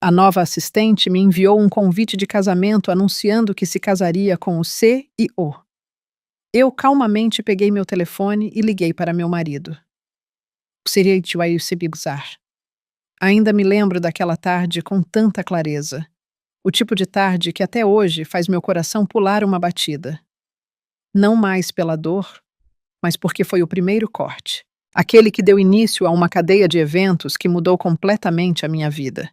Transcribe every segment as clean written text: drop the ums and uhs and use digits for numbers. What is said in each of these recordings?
A nova assistente me enviou um convite de casamento anunciando que se casaria com o CEO. Eu calmamente peguei meu telefone e liguei para meu marido. Seria se bizarro. Ainda me lembro daquela tarde com tanta clareza. O tipo de tarde que até hoje faz meu coração pular uma batida. Não mais pela dor, mas porque foi o primeiro corte. Aquele que deu início a uma cadeia de eventos que mudou completamente a minha vida.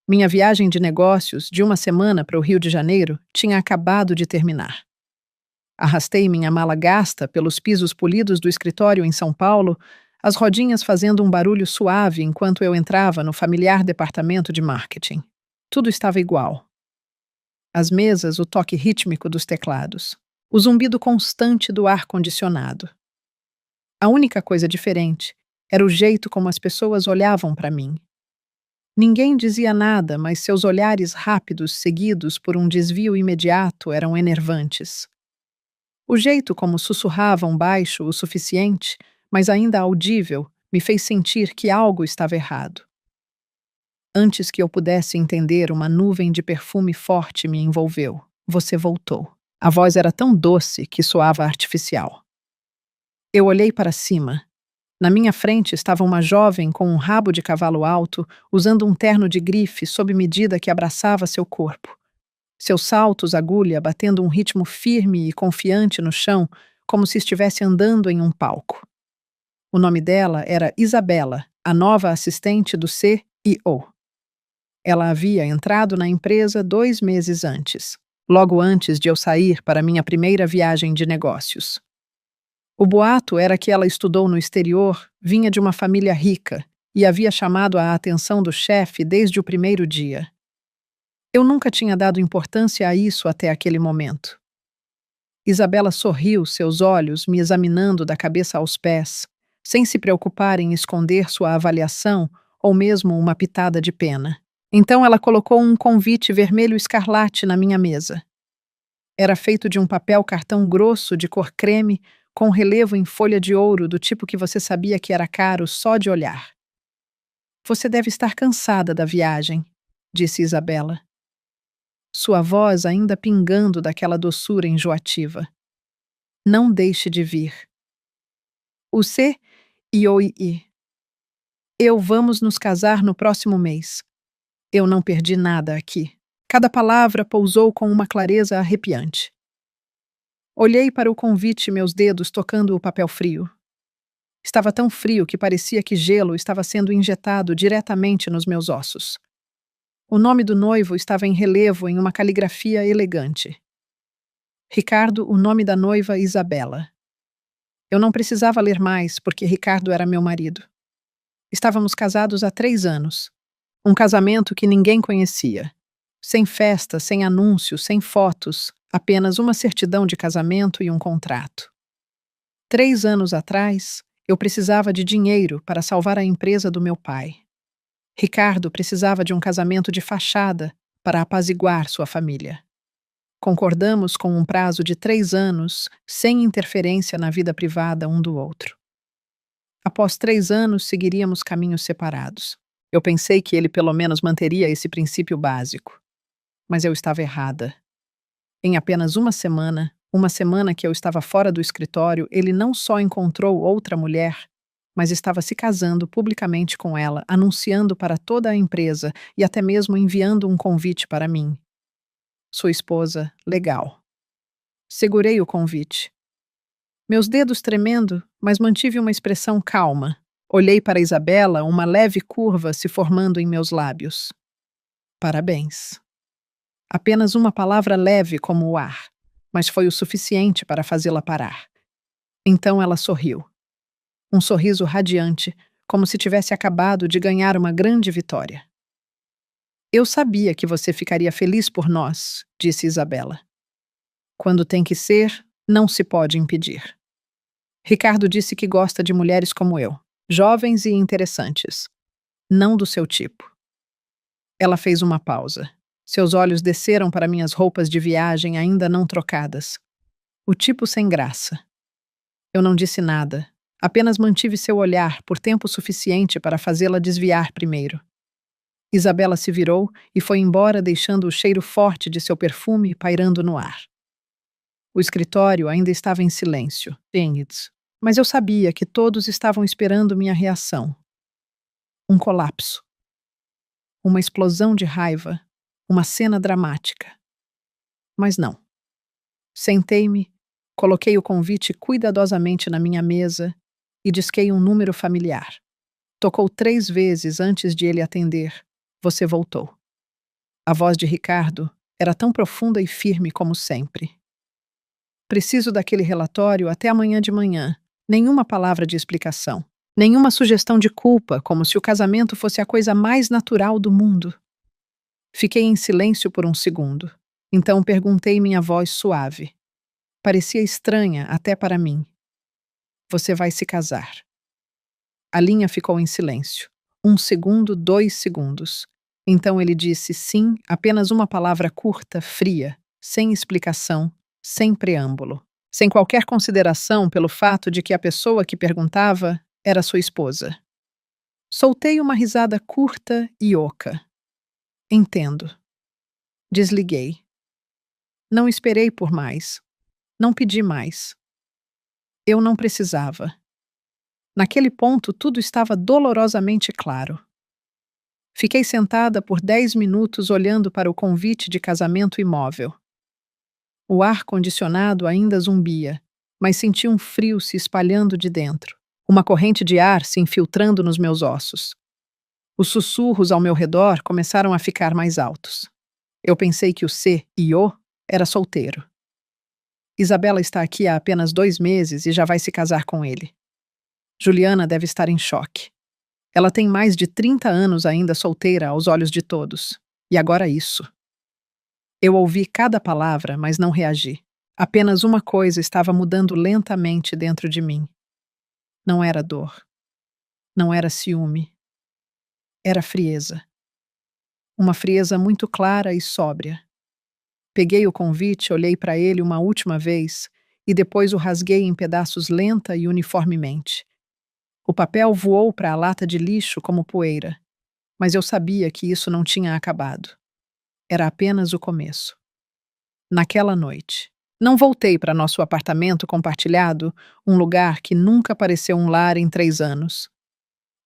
Minha viagem de negócios de uma semana para o Rio de Janeiro tinha acabado de terminar. Arrastei minha mala gasta pelos pisos polidos do escritório em São Paulo, as rodinhas fazendo um barulho suave enquanto eu entrava no familiar departamento de marketing. Tudo estava igual. As mesas, o toque rítmico dos teclados, o zumbido constante do ar-condicionado. A única coisa diferente era o jeito como as pessoas olhavam para mim. Ninguém dizia nada, mas seus olhares rápidos, seguidos por um desvio imediato, eram enervantes. O jeito como sussurravam baixo o suficiente, mas ainda audível, me fez sentir que algo estava errado. Antes que eu pudesse entender, uma nuvem de perfume forte me envolveu. Você voltou. A voz era tão doce que soava artificial. Eu olhei para cima. Na minha frente estava uma jovem com um rabo de cavalo alto, usando um terno de grife sob medida que abraçava seu corpo. Seus saltos agulha batendo um ritmo firme e confiante no chão, como se estivesse andando em um palco. O nome dela era Isabela, a nova assistente do CEO. Ela havia entrado na empresa 2 meses antes, logo antes de eu sair para minha primeira viagem de negócios. O boato era que ela estudou no exterior, vinha de uma família rica e havia chamado a atenção do chefe desde o primeiro dia. Eu nunca tinha dado importância a isso até aquele momento. Isabela sorriu, seus olhos me examinando da cabeça aos pés, sem se preocupar em esconder sua avaliação ou mesmo uma pitada de pena. Então ela colocou um convite vermelho escarlate na minha mesa. Era feito de um papel cartão grosso de cor creme, com relevo em folha de ouro do tipo que você sabia que era caro só de olhar. Você deve estar cansada da viagem, disse Isabela. Sua voz ainda pingando daquela doçura enjoativa. Não deixe de vir. O C e o I. Eu vamos nos casar no próximo mês. Eu não perdi nada aqui. Cada palavra pousou com uma clareza arrepiante. Olhei para o convite, meus dedos tocando o papel frio. Estava tão frio que parecia que gelo estava sendo injetado diretamente nos meus ossos. O nome do noivo estava em relevo em uma caligrafia elegante. Ricardo, o nome da noiva Isabela. Eu não precisava ler mais, porque Ricardo era meu marido. Estávamos casados há 3 anos. Um casamento que ninguém conhecia. Sem festa, sem anúncios, sem fotos, apenas uma certidão de casamento e um contrato. 3 anos atrás, eu precisava de dinheiro para salvar a empresa do meu pai. Ricardo precisava de um casamento de fachada para apaziguar sua família. Concordamos com um prazo de 3 anos, sem interferência na vida privada um do outro. Após 3 anos, seguiríamos caminhos separados. Eu pensei que ele pelo menos manteria esse princípio básico. Mas eu estava errada. Em apenas uma semana que eu estava fora do escritório, ele não só encontrou outra mulher, mas estava se casando publicamente com ela, anunciando para toda a empresa e até mesmo enviando um convite para mim. Sua esposa, legal. Segurei o convite. Meus dedos tremendo, mas mantive uma expressão calma. Olhei para Isabela, uma leve curva se formando em meus lábios. Parabéns. Apenas uma palavra leve como o ar, mas foi o suficiente para fazê-la parar. Então ela sorriu. Um sorriso radiante, como se tivesse acabado de ganhar uma grande vitória. Eu sabia que você ficaria feliz por nós, disse Isabela. Quando tem que ser, não se pode impedir. Ricardo disse que gosta de mulheres como eu, jovens e interessantes. Não do seu tipo. Ela fez uma pausa. Seus olhos desceram para minhas roupas de viagem ainda não trocadas. O tipo sem graça. Eu não disse nada, apenas mantive seu olhar por tempo suficiente para fazê-la desviar primeiro. Isabela se virou e foi embora, deixando o cheiro forte de seu perfume pairando no ar. O escritório ainda estava em silêncio, mas eu sabia que todos estavam esperando minha reação. Um colapso. Uma explosão de raiva. Uma cena dramática. Mas não. Sentei-me, coloquei o convite cuidadosamente na minha mesa e disquei um número familiar. Tocou 3 vezes antes de ele atender. Você voltou. A voz de Ricardo era tão profunda e firme como sempre. Preciso daquele relatório até amanhã de manhã. Nenhuma palavra de explicação. Nenhuma sugestão de culpa, como se o casamento fosse a coisa mais natural do mundo. Fiquei em silêncio por um segundo. Então perguntei minha voz suave. Parecia estranha até para mim. Você vai se casar. A linha ficou em silêncio. 1 segundo, 2 segundos. Então ele disse sim, apenas uma palavra curta, fria, sem explicação, sem preâmbulo, sem qualquer consideração pelo fato de que a pessoa que perguntava era sua esposa. Soltei uma risada curta e oca. Entendo. Desliguei. Não esperei por mais. Não pedi mais. Eu não precisava. Naquele ponto, tudo estava dolorosamente claro. Fiquei sentada por 10 minutos olhando para o convite de casamento imóvel. O ar-condicionado ainda zumbia, mas senti um frio se espalhando de dentro, uma corrente de ar se infiltrando nos meus ossos. Os sussurros ao meu redor começaram a ficar mais altos. Eu pensei que o C e O era solteiro. Isabela está aqui há apenas 2 meses e já vai se casar com ele. Juliana deve estar em choque. Ela tem mais de 30 anos ainda solteira aos olhos de todos. E agora isso. Eu ouvi cada palavra, mas não reagi. Apenas uma coisa estava mudando lentamente dentro de mim. Não era dor. Não era ciúme. Era frieza. Uma frieza muito clara e sóbria. Peguei o convite, olhei para ele uma última vez e depois o rasguei em pedaços lenta e uniformemente. O papel voou para a lata de lixo como poeira, mas eu sabia que isso não tinha acabado. Era apenas o começo. Naquela noite, não voltei para nosso apartamento compartilhado, um lugar que nunca pareceu um lar em 3 anos.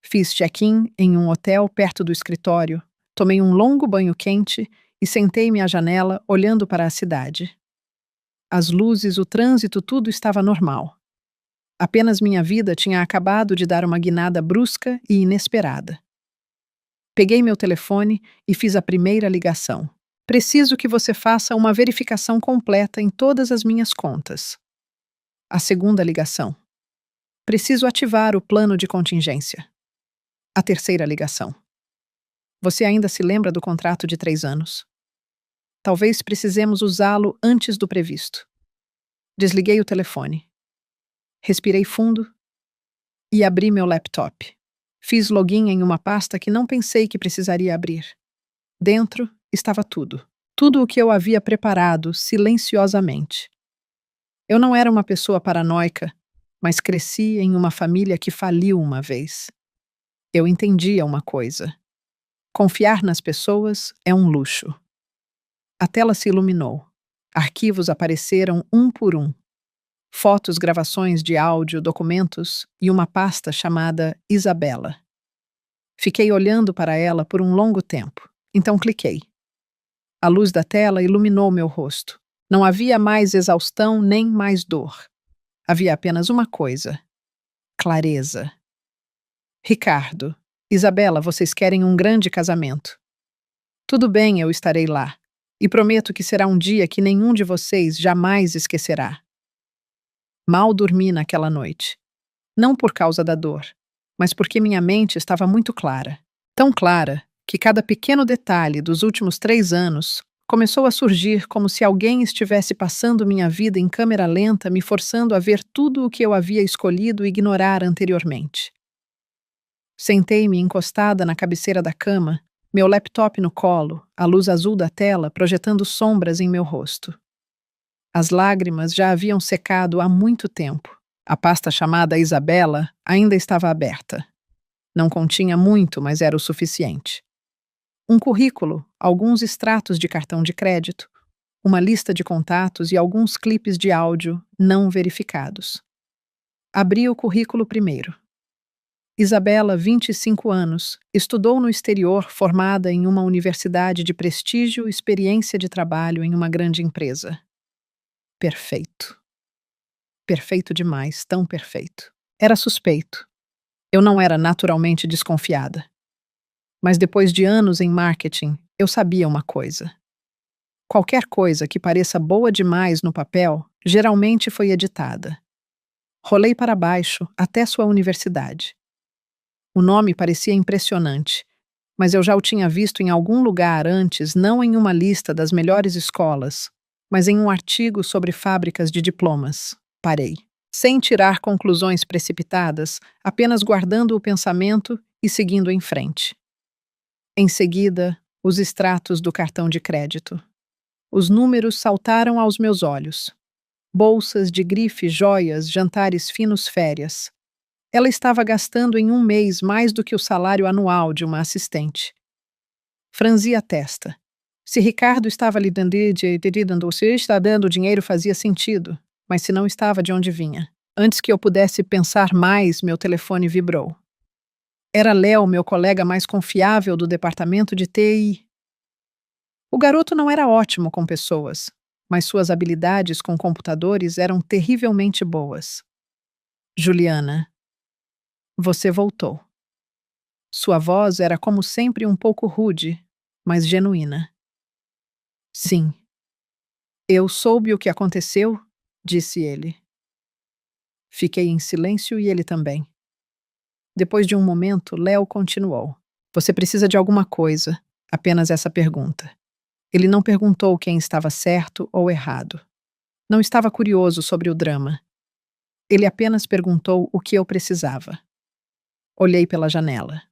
Fiz check-in em um hotel perto do escritório, tomei um longo banho quente e sentei-me à janela olhando para a cidade. As luzes, o trânsito, tudo estava normal. Apenas minha vida tinha acabado de dar uma guinada brusca e inesperada. Peguei meu telefone e fiz a primeira ligação. Preciso que você faça uma verificação completa em todas as minhas contas. A segunda ligação. Preciso ativar o plano de contingência. A terceira ligação. Você ainda se lembra do contrato de 3 anos? Talvez precisemos usá-lo antes do previsto. Desliguei o telefone. Respirei fundo e abri meu laptop. Fiz login em uma pasta que não pensei que precisaria abrir. Dentro estava tudo. Tudo o que eu havia preparado silenciosamente. Eu não era uma pessoa paranoica, mas cresci em uma família que faliu uma vez. Eu entendia uma coisa. Confiar nas pessoas é um luxo. A tela se iluminou. Arquivos apareceram um por um. Fotos, gravações de áudio, documentos e uma pasta chamada Isabela. Fiquei olhando para ela por um longo tempo. Então cliquei. A luz da tela iluminou meu rosto. Não havia mais exaustão nem mais dor. Havia apenas uma coisa: clareza. Ricardo, Isabela, vocês querem um grande casamento. Tudo bem, eu estarei lá. E prometo que será um dia que nenhum de vocês jamais esquecerá. Mal dormi naquela noite. Não por causa da dor, mas porque minha mente estava muito clara. Tão clara que cada pequeno detalhe dos últimos 3 anos começou a surgir como se alguém estivesse passando minha vida em câmera lenta, me forçando a ver tudo o que eu havia escolhido ignorar anteriormente. Sentei-me encostada na cabeceira da cama, meu laptop no colo, a luz azul da tela projetando sombras em meu rosto. As lágrimas já haviam secado há muito tempo. A pasta chamada Isabela ainda estava aberta. Não continha muito, mas era o suficiente. Um currículo, alguns extratos de cartão de crédito, uma lista de contatos e alguns clipes de áudio não verificados. Abri o currículo primeiro. Isabela, 25 anos, estudou no exterior, formada em uma universidade de prestígio e experiência de trabalho em uma grande empresa. Perfeito. Perfeito demais, tão perfeito. Era suspeito. Eu não era naturalmente desconfiada. Mas depois de anos em marketing, eu sabia uma coisa. Qualquer coisa que pareça boa demais no papel, geralmente foi editada. Rolei para baixo até sua universidade. O nome parecia impressionante, mas eu já o tinha visto em algum lugar antes, não em uma lista das melhores escolas, mas em um artigo sobre fábricas de diplomas. Parei. Sem tirar conclusões precipitadas, apenas guardando o pensamento e seguindo em frente. Em seguida, os extratos do cartão de crédito. Os números saltaram aos meus olhos. Bolsas de grife, joias, jantares finos, férias. Ela estava gastando em um mês mais do que o salário anual de uma assistente. Franzi a testa. Se Ricardo estava lhe dando, se está dando dinheiro fazia sentido, mas se não estava, de onde vinha? Antes que eu pudesse pensar mais, meu telefone vibrou. Era Léo, meu colega mais confiável do departamento de TI. O garoto não era ótimo com pessoas, mas suas habilidades com computadores eram terrivelmente boas. Juliana, você voltou. Sua voz era como sempre um pouco rude, mas genuína. Sim. Eu soube o que aconteceu, disse ele. Fiquei em silêncio e ele também. Depois de um momento, Léo continuou. Você precisa de alguma coisa, apenas essa pergunta. Ele não perguntou quem estava certo ou errado. Não estava curioso sobre o drama. Ele apenas perguntou o que eu precisava. Olhei pela janela.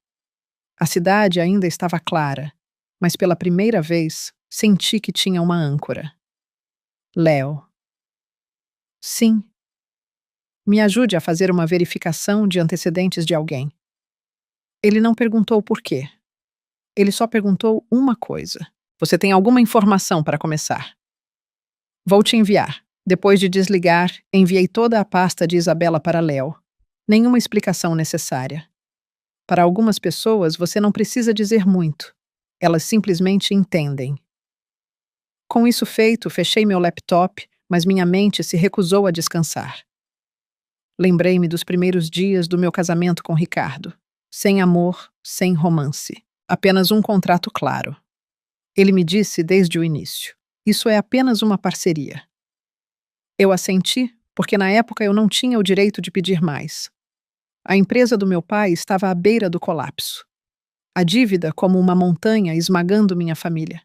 A cidade ainda estava clara, mas pela primeira vez senti que tinha uma âncora. Léo. Sim. Me ajude a fazer uma verificação de antecedentes de alguém. Ele não perguntou por quê. Ele só perguntou uma coisa. Você tem alguma informação para começar? Vou te enviar. Depois de desligar, enviei toda a pasta de Isabela para Léo. Nenhuma explicação necessária. Para algumas pessoas, você não precisa dizer muito. Elas simplesmente entendem. Com isso feito, fechei meu laptop, mas minha mente se recusou a descansar. Lembrei-me dos primeiros dias do meu casamento com Ricardo. Sem amor, sem romance. Apenas um contrato claro. Ele me disse desde o início: isso é apenas uma parceria. Eu assenti, porque na época eu não tinha o direito de pedir mais. A empresa do meu pai estava à beira do colapso. A dívida como uma montanha esmagando minha família.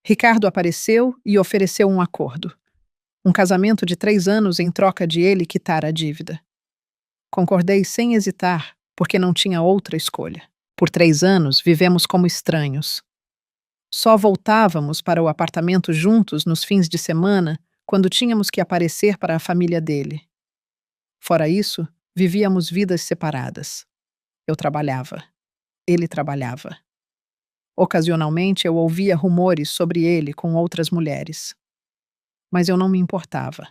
Ricardo apareceu e ofereceu um acordo. Um casamento de 3 anos em troca de ele quitar a dívida. Concordei sem hesitar, porque não tinha outra escolha. Por 3 anos, vivemos como estranhos. Só voltávamos para o apartamento juntos nos fins de semana, quando tínhamos que aparecer para a família dele. Fora isso, vivíamos vidas separadas. Eu trabalhava. Ele trabalhava. Ocasionalmente eu ouvia rumores sobre ele com outras mulheres. Mas eu não me importava.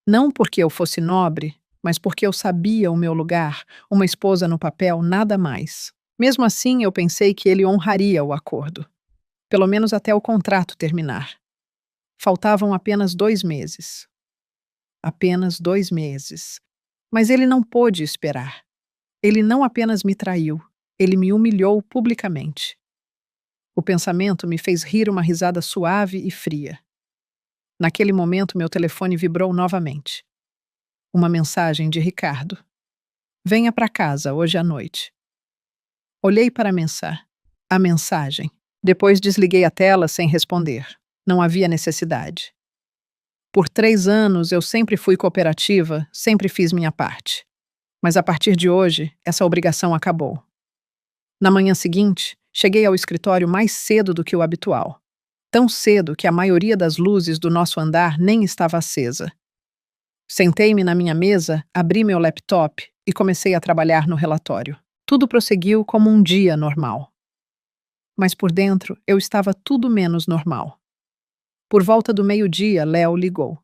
Não porque eu fosse nobre, mas porque eu sabia o meu lugar, uma esposa no papel, nada mais. Mesmo assim, eu pensei que ele honraria o acordo. Pelo menos até o contrato terminar. Faltavam apenas 2 meses. Apenas 2 meses. Mas ele não pôde esperar. Ele não apenas me traiu, ele me humilhou publicamente. O pensamento me fez rir uma risada suave e fria. Naquele momento, meu telefone vibrou novamente. Uma mensagem de Ricardo. Venha para casa hoje à noite. Olhei para a mensagem. Depois desliguei a tela sem responder. Não havia necessidade. Por 3 anos eu sempre fui cooperativa, sempre fiz minha parte. Mas a partir de hoje, essa obrigação acabou. Na manhã seguinte, cheguei ao escritório mais cedo do que o habitual. Tão cedo que a maioria das luzes do nosso andar nem estava acesa. Sentei-me na minha mesa, abri meu laptop e comecei a trabalhar no relatório. Tudo prosseguiu como um dia normal. mas por dentro eu estava tudo menos normal. Por volta do meio-dia, Léo ligou.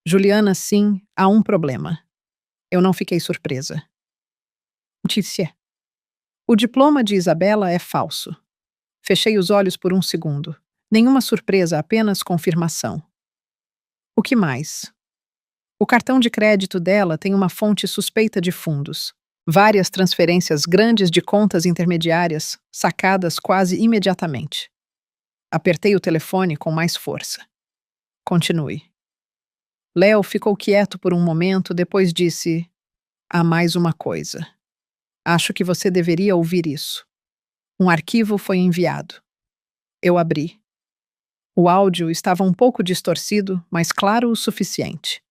Juliana, sim, há um problema. Eu não fiquei surpresa. Notícia. O diploma de Isabela é falso. Fechei os olhos por um segundo. Nenhuma surpresa, apenas confirmação. O que mais? O cartão de crédito dela tem uma fonte suspeita de fundos. Várias transferências grandes de contas intermediárias, sacadas quase imediatamente. Apertei o telefone com mais força. Continue. Léo ficou quieto por um momento, depois disse: há mais uma coisa. Acho que você deveria ouvir isso. Um arquivo foi enviado. Eu abri. O áudio estava um pouco distorcido, mas claro o suficiente.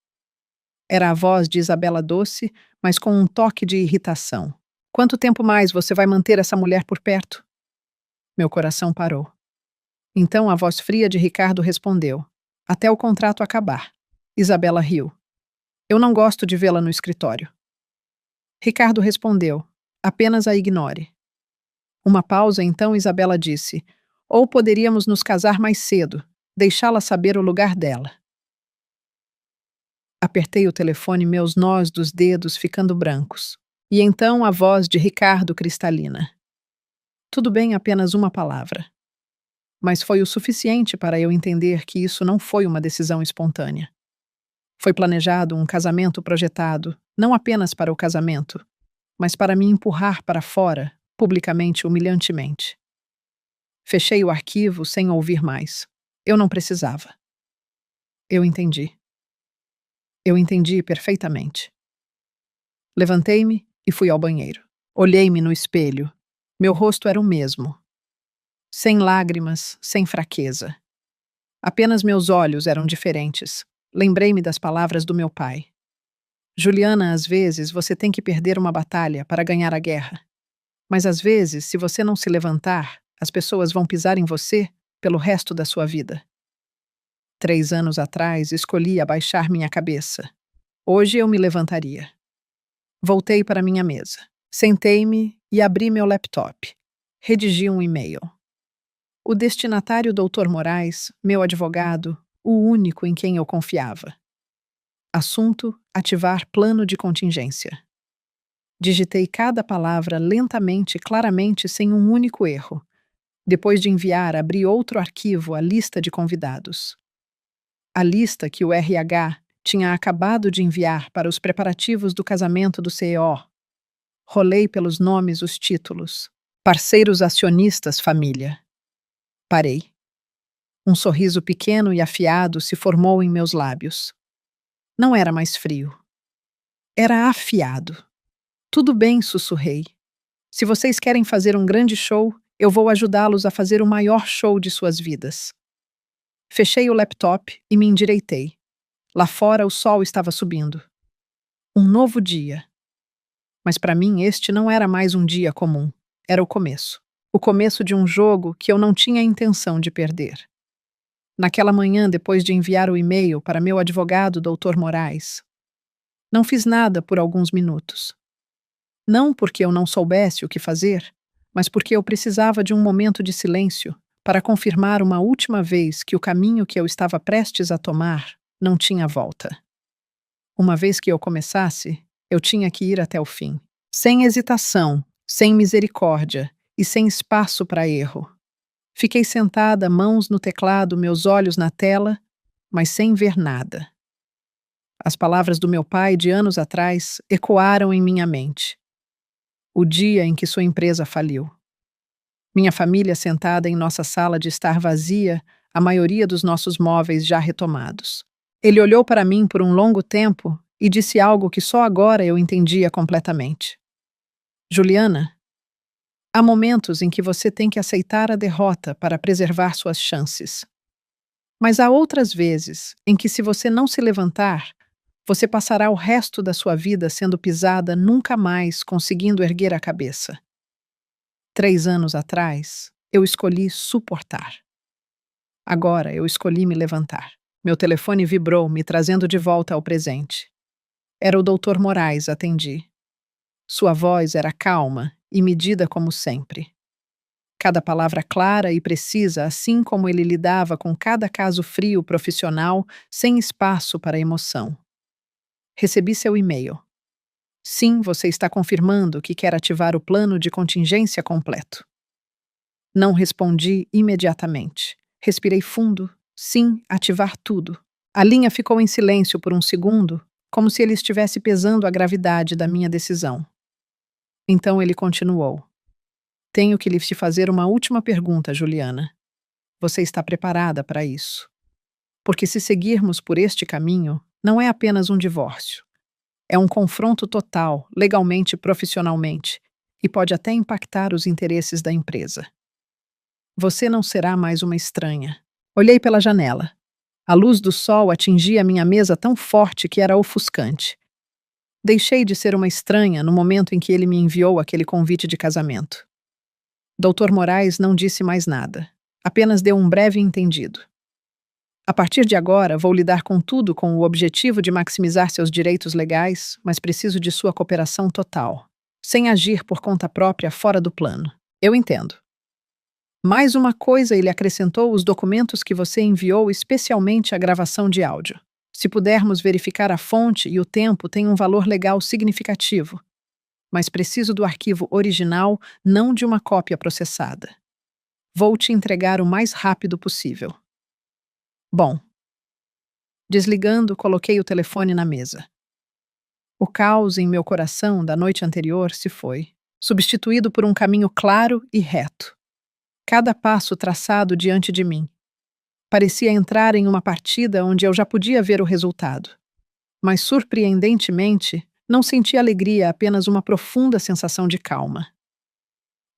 Era a voz de Isabela doce, mas com um toque de irritação. Quanto tempo mais você vai manter essa mulher por perto? Meu coração parou. Então a voz fria de Ricardo respondeu: até o contrato acabar. Isabela riu. Eu não gosto de vê-la no escritório. Ricardo respondeu: apenas a ignore. Uma pausa, então Isabela disse: ou poderíamos nos casar mais cedo, deixá-la saber o lugar dela. Apertei o telefone, meus nós dos dedos ficando brancos. E então a voz de Ricardo cristalina. Tudo bem, apenas uma palavra. Mas foi o suficiente para eu entender que isso não foi uma decisão espontânea. Foi planejado um casamento projetado, não apenas para o casamento, mas para me empurrar para fora, publicamente, humilhantemente. Fechei o arquivo sem ouvir mais. Eu não precisava. Eu entendi. Eu entendi perfeitamente. Levantei-me e fui ao banheiro. Olhei-me no espelho. Meu rosto era o mesmo. Sem lágrimas, sem fraqueza. Apenas meus olhos eram diferentes. Lembrei-me das palavras do meu pai. Juliana, às vezes você tem que perder uma batalha para ganhar a guerra. Mas às vezes, se você não se levantar, as pessoas vão pisar em você pelo resto da sua vida. 3 anos atrás, escolhi abaixar minha cabeça. Hoje eu me levantaria. Voltei para minha mesa. Sentei-me e abri meu laptop. Redigi um e-mail. O destinatário Dr. Moraes, meu advogado, o único em quem eu confiava. Assunto: ativar plano de contingência. Digitei cada palavra lentamente, claramente, sem um único erro. Depois de enviar, abri outro arquivo, a lista de convidados. A lista que o RH tinha acabado de enviar para os preparativos do casamento do CEO. Rolei pelos nomes os títulos. Parceiros acionistas família. Parei. Um sorriso pequeno e afiado se formou em meus lábios. Não era mais frio. Era afiado. Tudo bem, sussurrei. Se vocês querem fazer um grande show, eu vou ajudá-los a fazer o maior show de suas vidas. Fechei o laptop e me endireitei. Lá fora o sol estava subindo. Um novo dia. Mas para mim este não era mais um dia comum. Era o começo. O começo de um jogo que eu não tinha intenção de perder. Naquela manhã, depois de enviar o e-mail para meu advogado, Dr. Moraes, não fiz nada por alguns minutos. Não porque eu não soubesse o que fazer, mas porque eu precisava de um momento de silêncio para confirmar uma última vez que o caminho que eu estava prestes a tomar não tinha volta. Uma vez que eu começasse, eu tinha que ir até o fim. Sem hesitação, sem misericórdia e sem espaço para erro. Fiquei sentada, mãos no teclado, meus olhos na tela, mas sem ver nada. As palavras do meu pai de anos atrás ecoaram em minha mente. O dia em que sua empresa faliu. Minha família sentada em nossa sala de estar vazia, a maioria dos nossos móveis já retomados. Ele olhou para mim por um longo tempo e disse algo que só agora eu entendia completamente. Juliana, há momentos em que você tem que aceitar a derrota para preservar suas chances. Mas há outras vezes em que, se você não se levantar, você passará o resto da sua vida sendo pisada, nunca mais conseguindo erguer a cabeça. 3 anos atrás, eu escolhi suportar. Agora eu escolhi me levantar. Meu telefone vibrou, me trazendo de volta ao presente. Era o Dr. Moraes, atendi. Sua voz era calma e medida como sempre. Cada palavra clara e precisa, assim como ele lidava com cada caso frio profissional, sem espaço para emoção. Recebi seu e-mail. Sim, você está confirmando que quer ativar o plano de contingência completo. Não respondi imediatamente. Respirei fundo. Sim, ativar tudo. A linha ficou em silêncio por um segundo, como se ele estivesse pesando a gravidade da minha decisão. Então ele continuou. Tenho que lhe fazer uma última pergunta, Juliana. Você está preparada para isso? Porque se seguirmos por este caminho, não é apenas um divórcio. É um confronto total, legalmente e profissionalmente, e pode até impactar os interesses da empresa. Você não será mais uma estranha. Olhei pela janela. A luz do sol atingia minha mesa tão forte que era ofuscante. Deixei de ser uma estranha no momento em que ele me enviou aquele convite de casamento. Dr. Moraes não disse mais nada, apenas deu um breve entendido. A partir de agora, vou lidar com tudo com o objetivo de maximizar seus direitos legais, mas preciso de sua cooperação total, sem agir por conta própria fora do plano. Eu entendo. Mais uma coisa, ele acrescentou os documentos que você enviou, especialmente a gravação de áudio. Se pudermos verificar a fonte e o tempo, tem um valor legal significativo. Mas preciso do arquivo original, não de uma cópia processada. Vou te entregar o mais rápido possível. Bom. Desligando, coloquei o telefone na mesa. O caos em meu coração da noite anterior se foi, substituído por um caminho claro e reto. Cada passo traçado diante de mim. Parecia entrar em uma partida onde eu já podia ver o resultado. Mas, surpreendentemente, não senti alegria, apenas uma profunda sensação de calma.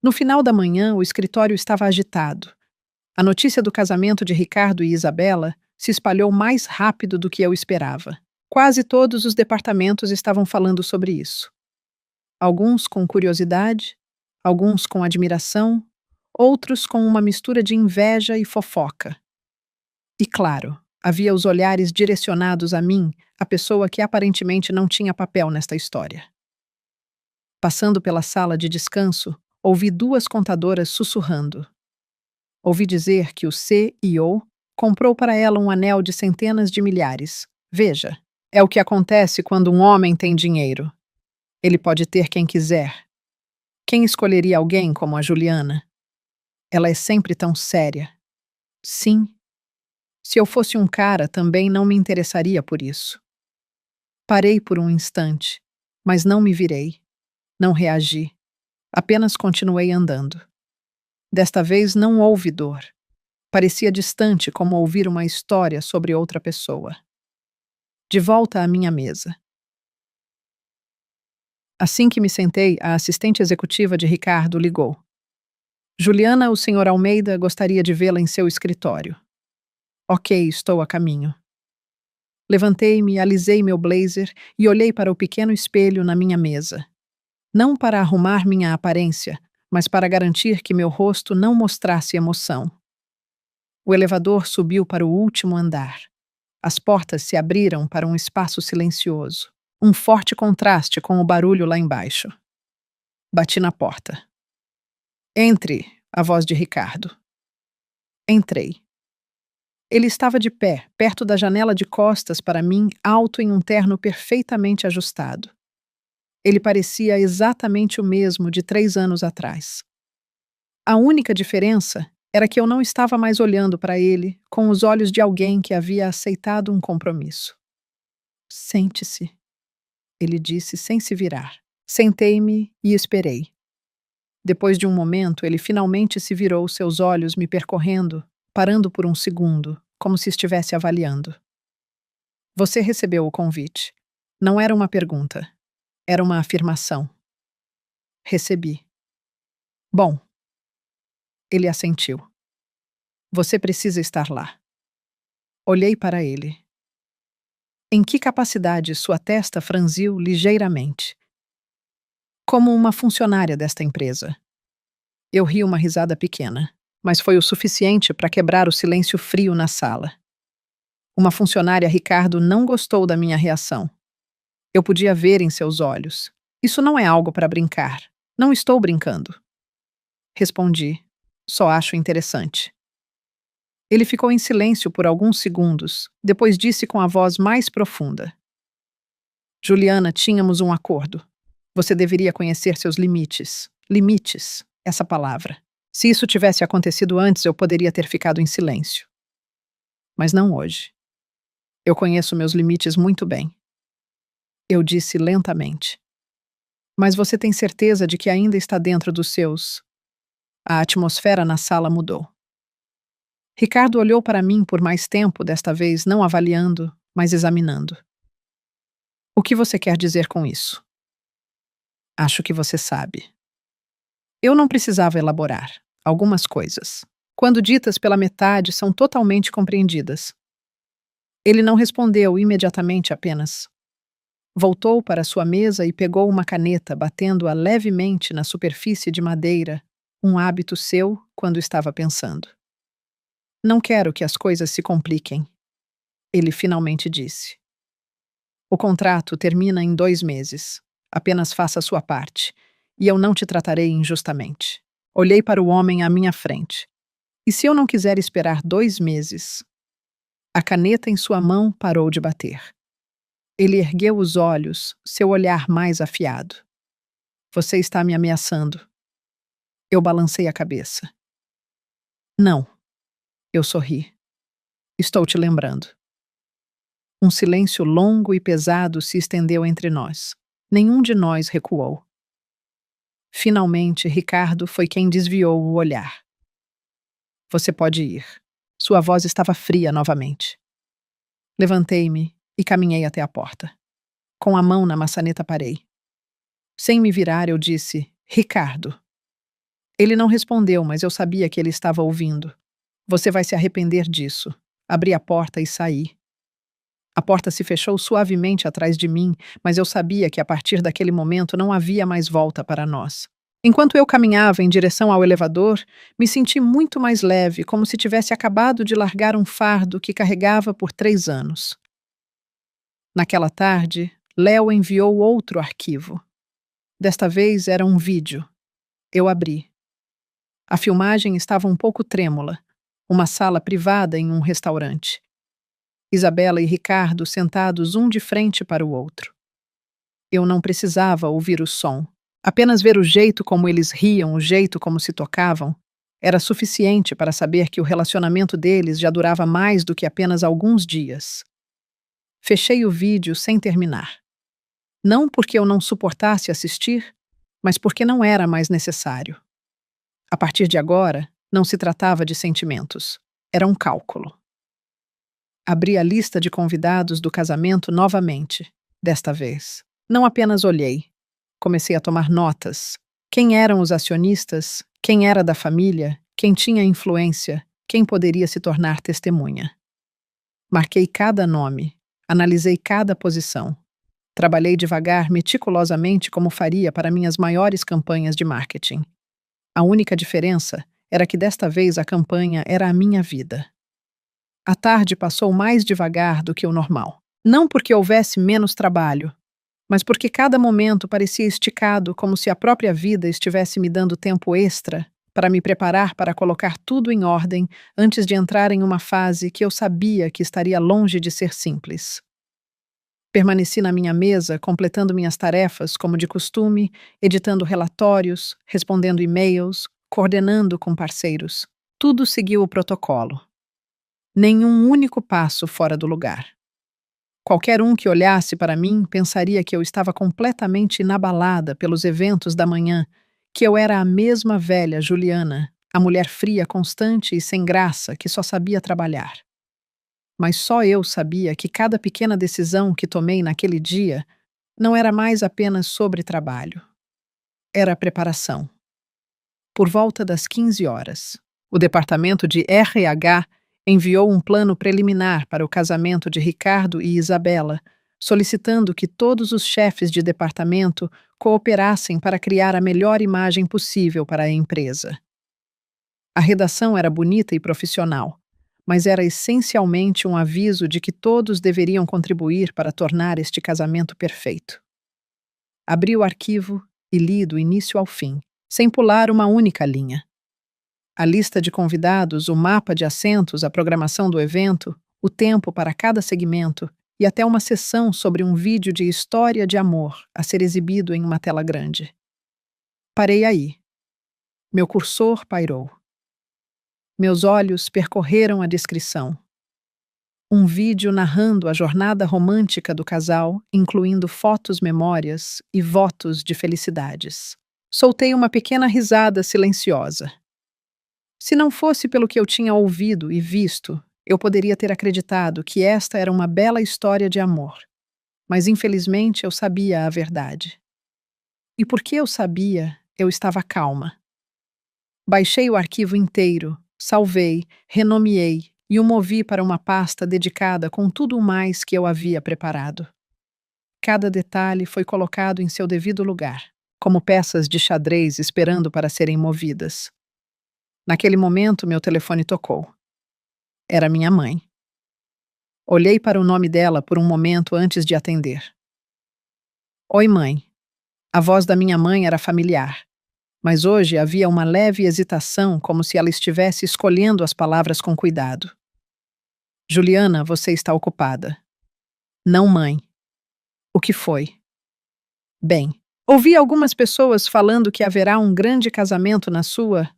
No final da manhã, o escritório estava agitado. A notícia do casamento de Ricardo e Isabela se espalhou mais rápido do que eu esperava. Quase todos os departamentos estavam falando sobre isso. Alguns com curiosidade, alguns com admiração, outros com uma mistura de inveja e fofoca. E claro, havia os olhares direcionados a mim, a pessoa que aparentemente não tinha papel nesta história. Passando pela sala de descanso, ouvi duas contadoras sussurrando. Ouvi dizer que o CEO comprou para ela um anel de centenas de milhares. Veja, é o que acontece quando um homem tem dinheiro. Ele pode ter quem quiser. Quem escolheria alguém como a Juliana? Ela é sempre tão séria. Sim. Se eu fosse um cara, também não me interessaria por isso. Parei por um instante, mas não me virei. Não reagi. Apenas continuei andando. Desta vez não houve dor. Parecia distante, como ouvir uma história sobre outra pessoa. De volta à minha mesa. Assim que me sentei, a assistente executiva de Ricardo ligou. Juliana, o Sr. Almeida gostaria de vê-la em seu escritório. Ok, estou a caminho. Levantei-me, alisei meu blazer e olhei para o pequeno espelho na minha mesa. Não para arrumar minha aparência, mas para garantir que meu rosto não mostrasse emoção. O elevador subiu para o último andar. As portas se abriram para um espaço silencioso, um forte contraste com o barulho lá embaixo. Bati na porta. Entre, a voz de Ricardo. Entrei. Ele estava de pé, perto da janela de costas para mim, alto em um terno perfeitamente ajustado. Ele parecia exatamente o mesmo de 3 anos atrás. A única diferença era que eu não estava mais olhando para ele com os olhos de alguém que havia aceitado um compromisso. Sente-se, ele disse sem se virar. Sentei-me e esperei. Depois de um momento, ele finalmente se virou, seus olhos me percorrendo, parando por um segundo, como se estivesse avaliando. Você recebeu o convite. Não era uma pergunta. Era uma afirmação. Recebi. Bom. Ele assentiu. Você precisa estar lá. Olhei para ele. Em que capacidade sua testa franziu ligeiramente? Como uma funcionária desta empresa. Eu ri uma risada pequena, mas foi o suficiente para quebrar o silêncio frio na sala. Uma funcionária, Ricardo, não gostou da minha reação. Eu podia ver em seus olhos. Isso não é algo para brincar. Não estou brincando. Respondi. Só acho interessante. Ele ficou em silêncio por alguns segundos, depois disse com a voz mais profunda: Juliana, tínhamos um acordo. Você deveria conhecer seus limites. Limites, essa palavra. Se isso tivesse acontecido antes, eu poderia ter ficado em silêncio. Mas não hoje. Eu conheço meus limites muito bem. Eu disse lentamente. Mas você tem certeza de que ainda está dentro dos seus? A atmosfera na sala mudou. Ricardo olhou para mim por mais tempo, desta vez não avaliando, mas examinando. O que você quer dizer com isso? Acho que você sabe. Eu não precisava elaborar. Algumas coisas, quando ditas pela metade, são totalmente compreendidas. Ele não respondeu imediatamente apenas. Voltou para sua mesa e pegou uma caneta, batendo-a levemente na superfície de madeira, um hábito seu quando estava pensando. Não quero que as coisas se compliquem, ele finalmente disse. O contrato termina em 2 meses. Apenas faça a sua parte, e eu não te tratarei injustamente. Olhei para o homem à minha frente. E se eu não quiser esperar 2 meses? A caneta em sua mão parou de bater. Ele ergueu os olhos, seu olhar mais afiado. Você está me ameaçando. Eu balancei a cabeça. Não. Eu sorri. Estou te lembrando. Um silêncio longo e pesado se estendeu entre nós. Nenhum de nós recuou. Finalmente, Ricardo foi quem desviou o olhar. Você pode ir. Sua voz estava fria novamente. Levantei-me e caminhei até a porta. Com a mão na maçaneta parei. Sem me virar, eu disse, Ricardo. Ele não respondeu, mas eu sabia que ele estava ouvindo. Você vai se arrepender disso. Abri a porta e saí. A porta se fechou suavemente atrás de mim, mas eu sabia que a partir daquele momento não havia mais volta para nós. Enquanto eu caminhava em direção ao elevador, me senti muito mais leve, como se tivesse acabado de largar um fardo que carregava por 3 anos. Naquela tarde, Léo enviou outro arquivo. Desta vez era um vídeo. Eu abri. A filmagem estava um pouco trêmula. Uma sala privada em um restaurante. Isabela e Ricardo sentados um de frente para o outro. Eu não precisava ouvir o som. Apenas ver o jeito como eles riam, o jeito como se tocavam, era suficiente para saber que o relacionamento deles já durava mais do que apenas alguns dias. Fechei o vídeo sem terminar. Não porque eu não suportasse assistir, mas porque não era mais necessário. A partir de agora, não se tratava de sentimentos. Era um cálculo. Abri a lista de convidados do casamento novamente, desta vez. Não apenas olhei. Comecei a tomar notas. Quem eram os acionistas? Quem era da família? Quem tinha influência? Quem poderia se tornar testemunha? Marquei cada nome. Analisei cada posição. Trabalhei devagar, meticulosamente, como faria para minhas maiores campanhas de marketing. A única diferença era que desta vez a campanha era a minha vida. A tarde passou mais devagar do que o normal. Não porque houvesse menos trabalho, mas porque cada momento parecia esticado, como se a própria vida estivesse me dando tempo extra para me preparar para colocar tudo em ordem antes de entrar em uma fase que eu sabia que estaria longe de ser simples. Permaneci na minha mesa, completando minhas tarefas, como de costume, editando relatórios, respondendo e-mails, coordenando com parceiros. Tudo seguiu o protocolo. Nenhum único passo fora do lugar. Qualquer um que olhasse para mim pensaria que eu estava completamente inabalada pelos eventos da manhã, que eu era a mesma velha Juliana, a mulher fria, constante e sem graça que só sabia trabalhar. Mas só eu sabia que cada pequena decisão que tomei naquele dia não era mais apenas sobre trabalho. Era preparação. Por volta das 15 horas, o departamento de RH enviou um plano preliminar para o casamento de Ricardo e Isabela, solicitando que todos os chefes de departamento cooperassem para criar a melhor imagem possível para a empresa. A redação era bonita e profissional, mas era essencialmente um aviso de que todos deveriam contribuir para tornar este casamento perfeito. Abri o arquivo e li do início ao fim, sem pular uma única linha. A lista de convidados, o mapa de assentos, a programação do evento, o tempo para cada segmento e até uma sessão sobre um vídeo de história de amor a ser exibido em uma tela grande. Parei aí. Meu cursor pairou. Meus olhos percorreram a descrição. Um vídeo narrando a jornada romântica do casal, incluindo fotos, memórias e votos de felicidades. Soltei uma pequena risada silenciosa. Se não fosse pelo que eu tinha ouvido e visto, eu poderia ter acreditado que esta era uma bela história de amor. Mas infelizmente eu sabia a verdade. E porque eu sabia, eu estava calma. Baixei o arquivo inteiro, salvei, renomeei e o movi para uma pasta dedicada com tudo o mais que eu havia preparado. Cada detalhe foi colocado em seu devido lugar, como peças de xadrez esperando para serem movidas. Naquele momento, meu telefone tocou. Era minha mãe. Olhei para o nome dela por um momento antes de atender. Oi, mãe. A voz da minha mãe era familiar, mas hoje havia uma leve hesitação, como se ela estivesse escolhendo as palavras com cuidado. Juliana, você está ocupada. Não, mãe. O que foi? Bem, ouvi algumas pessoas falando que haverá um grande casamento na sua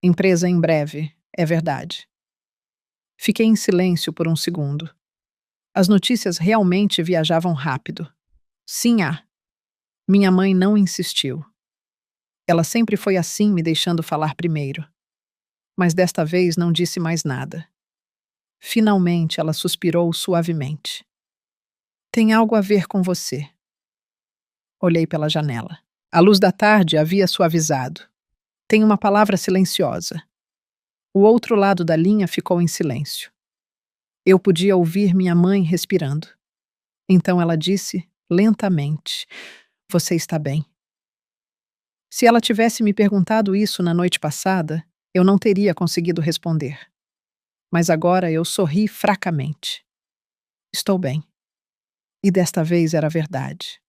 empresa em breve. É verdade. Fiquei em silêncio por um segundo. As notícias realmente viajavam rápido. Sim, há. Minha mãe não insistiu. Ela sempre foi assim, me deixando falar primeiro. Mas desta vez não disse mais nada. Finalmente ela suspirou suavemente. Tem algo a ver com você. Olhei pela janela. A luz da tarde havia suavizado. Tem uma palavra silenciosa. O outro lado da linha ficou em silêncio. Eu podia ouvir minha mãe respirando. Então ela disse, lentamente, você está bem? Se ela tivesse me perguntado isso na noite passada, eu não teria conseguido responder. Mas agora eu sorri fracamente. Estou bem. E desta vez era verdade.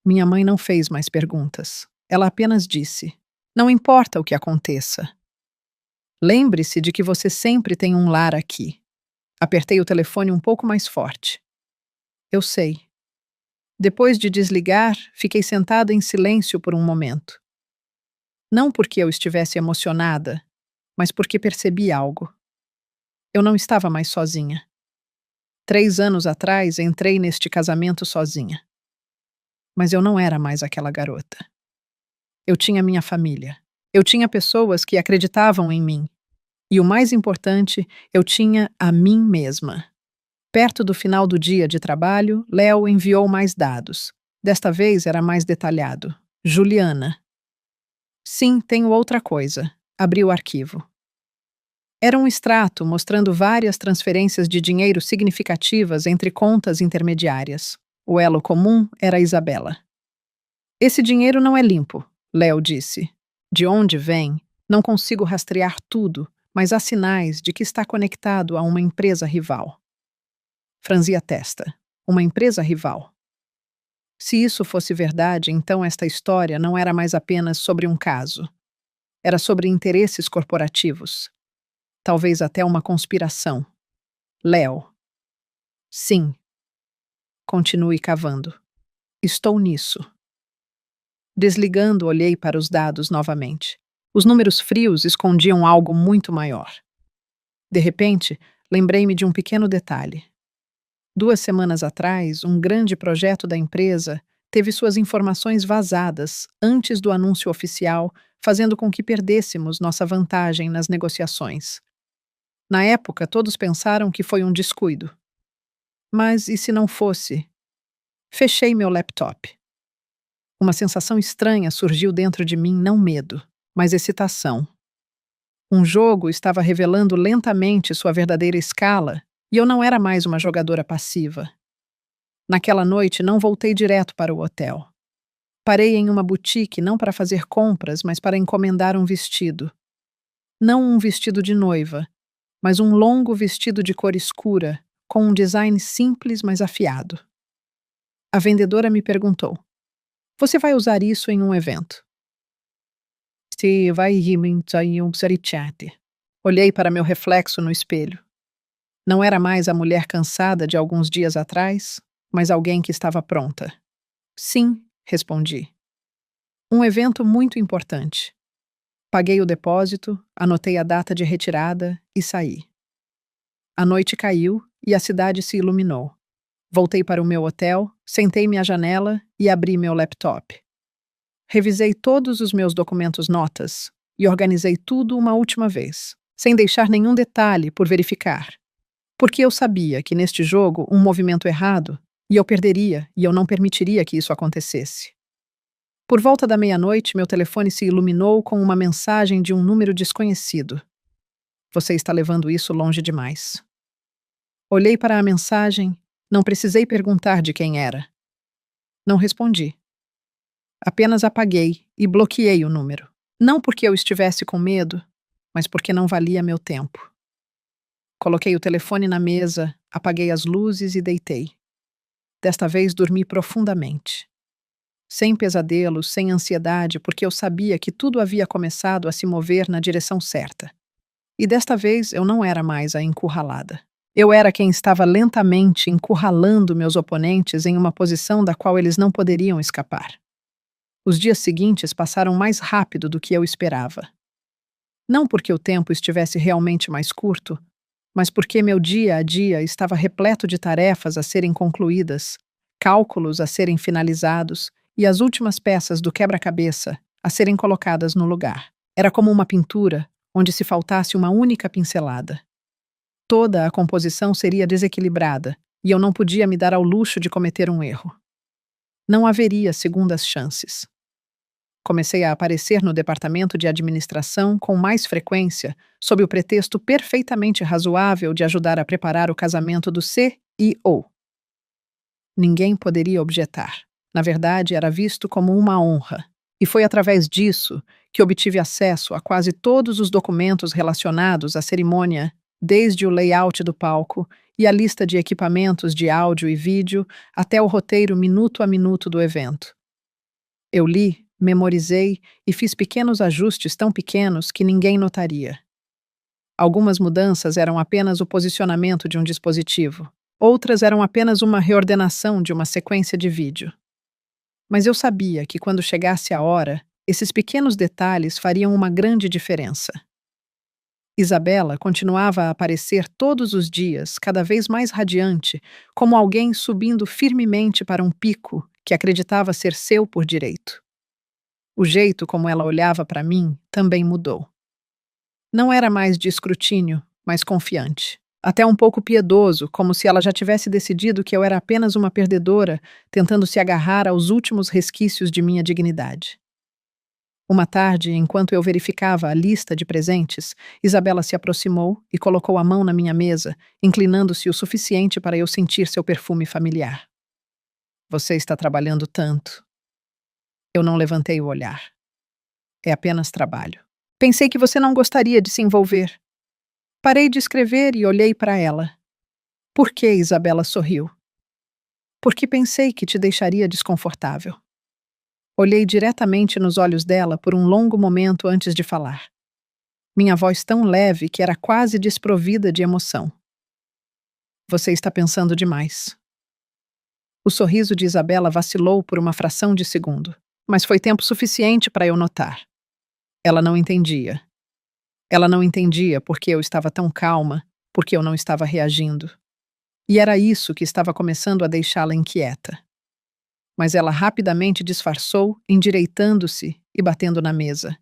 Minha mãe não fez mais perguntas. Ela apenas disse, não importa o que aconteça. Lembre-se de que você sempre tem um lar aqui. Apertei o telefone um pouco mais forte. Eu sei. Depois de desligar, fiquei sentada em silêncio por um momento. Não porque eu estivesse emocionada, mas porque percebi algo. Eu não estava mais sozinha. 3 anos atrás, entrei neste casamento sozinha. Mas eu não era mais aquela garota. Eu tinha minha família. Eu tinha pessoas que acreditavam em mim. E o mais importante, eu tinha a mim mesma. Perto do final do dia de trabalho, Léo enviou mais dados. Desta vez era mais detalhado. Juliana. Sim, tenho outra coisa. Abri o arquivo. Era um extrato mostrando várias transferências de dinheiro significativas entre contas intermediárias. O elo comum era Isabela. Esse dinheiro não é limpo, Léo disse. De onde vem? Não consigo rastrear tudo, mas há sinais de que está conectado a uma empresa rival. Franzi a testa. Uma empresa rival. Se isso fosse verdade, então esta história não era mais apenas sobre um caso. Era sobre interesses corporativos. Talvez até uma conspiração. Léo. Sim. Continue cavando. Estou nisso. Desligando, olhei para os dados novamente. Os números frios escondiam algo muito maior. De repente, lembrei-me de um pequeno detalhe. 2 semanas atrás, um grande projeto da empresa teve suas informações vazadas antes do anúncio oficial, fazendo com que perdêssemos nossa vantagem nas negociações. Na época, todos pensaram que foi um descuido. Mas e se não fosse? Fechei meu laptop. Uma sensação estranha surgiu dentro de mim, não medo, mas excitação. Um jogo estava revelando lentamente sua verdadeira escala e eu não era mais uma jogadora passiva. Naquela noite, não voltei direto para o hotel. Parei em uma boutique não para fazer compras, mas para encomendar um vestido. Não um vestido de noiva, mas um longo vestido de cor escura, com um design simples, mas afiado. A vendedora me perguntou, você vai usar isso em um evento? te vai Olhei para meu reflexo no espelho. Não era mais a mulher cansada de alguns dias atrás, mas alguém que estava pronta. Sim, respondi. Um evento muito importante. Paguei o depósito, anotei a data de retirada e saí. A noite caiu e a cidade se iluminou. Voltei para o meu hotel, sentei-me à janela e abri meu laptop. Revisei todos os meus documentos notas e organizei tudo uma última vez, sem deixar nenhum detalhe por verificar. Porque eu sabia que neste jogo um movimento errado e eu perderia e eu não permitiria que isso acontecesse. Por volta da meia-noite, meu telefone se iluminou com uma mensagem de um número desconhecido. Você está levando isso longe demais. Olhei para a mensagem, não precisei perguntar de quem era. Não respondi. Apenas apaguei e bloqueei o número. Não porque eu estivesse com medo, mas porque não valia meu tempo. Coloquei o telefone na mesa, apaguei as luzes e deitei. Desta vez dormi profundamente. Sem pesadelos, sem ansiedade, porque eu sabia que tudo havia começado a se mover na direção certa. E desta vez eu não era mais a encurralada. Eu era quem estava lentamente encurralando meus oponentes em uma posição da qual eles não poderiam escapar. Os dias seguintes passaram mais rápido do que eu esperava. Não porque o tempo estivesse realmente mais curto, mas porque meu dia a dia estava repleto de tarefas a serem concluídas, cálculos a serem finalizados e as últimas peças do quebra-cabeça a serem colocadas no lugar. Era como uma pintura onde se faltasse uma única pincelada. Toda a composição seria desequilibrada e eu não podia me dar ao luxo de cometer um erro. Não haveria segundas chances. Comecei a aparecer no departamento de administração com mais frequência, sob o pretexto perfeitamente razoável de ajudar a preparar o casamento do CEO. Ninguém poderia objetar. Na verdade, era visto como uma honra. E foi através disso que obtive acesso a quase todos os documentos relacionados à cerimônia, desde o layout do palco e a lista de equipamentos de áudio e vídeo até o roteiro minuto a minuto do evento. Eu li, memorizei e fiz pequenos ajustes tão pequenos que ninguém notaria. Algumas mudanças eram apenas o posicionamento de um dispositivo, outras eram apenas uma reordenação de uma sequência de vídeo. Mas eu sabia que quando chegasse a hora, esses pequenos detalhes fariam uma grande diferença. Isabela continuava a aparecer todos os dias, cada vez mais radiante, como alguém subindo firmemente para um pico que acreditava ser seu por direito. O jeito como ela olhava para mim também mudou. Não era mais de escrutínio, mas confiante. Até um pouco piedoso, como se ela já tivesse decidido que eu era apenas uma perdedora, tentando se agarrar aos últimos resquícios de minha dignidade. Uma tarde, enquanto eu verificava a lista de presentes, Isabela se aproximou e colocou a mão na minha mesa, inclinando-se o suficiente para eu sentir seu perfume familiar. Você está trabalhando tanto. Eu não levantei o olhar. É apenas trabalho. Pensei que você não gostaria de se envolver. Parei de escrever e olhei para ela. Por que Isabela sorriu? Porque pensei que te deixaria desconfortável. Olhei diretamente nos olhos dela por um longo momento antes de falar. Minha voz tão leve que era quase desprovida de emoção. Você está pensando demais. O sorriso de Isabela vacilou por uma fração de segundo, mas foi tempo suficiente para eu notar. Ela não entendia. Ela não entendia porque eu estava tão calma, porque eu não estava reagindo. E era isso que estava começando a deixá-la inquieta. Mas ela rapidamente disfarçou, endireitando-se e batendo na mesa.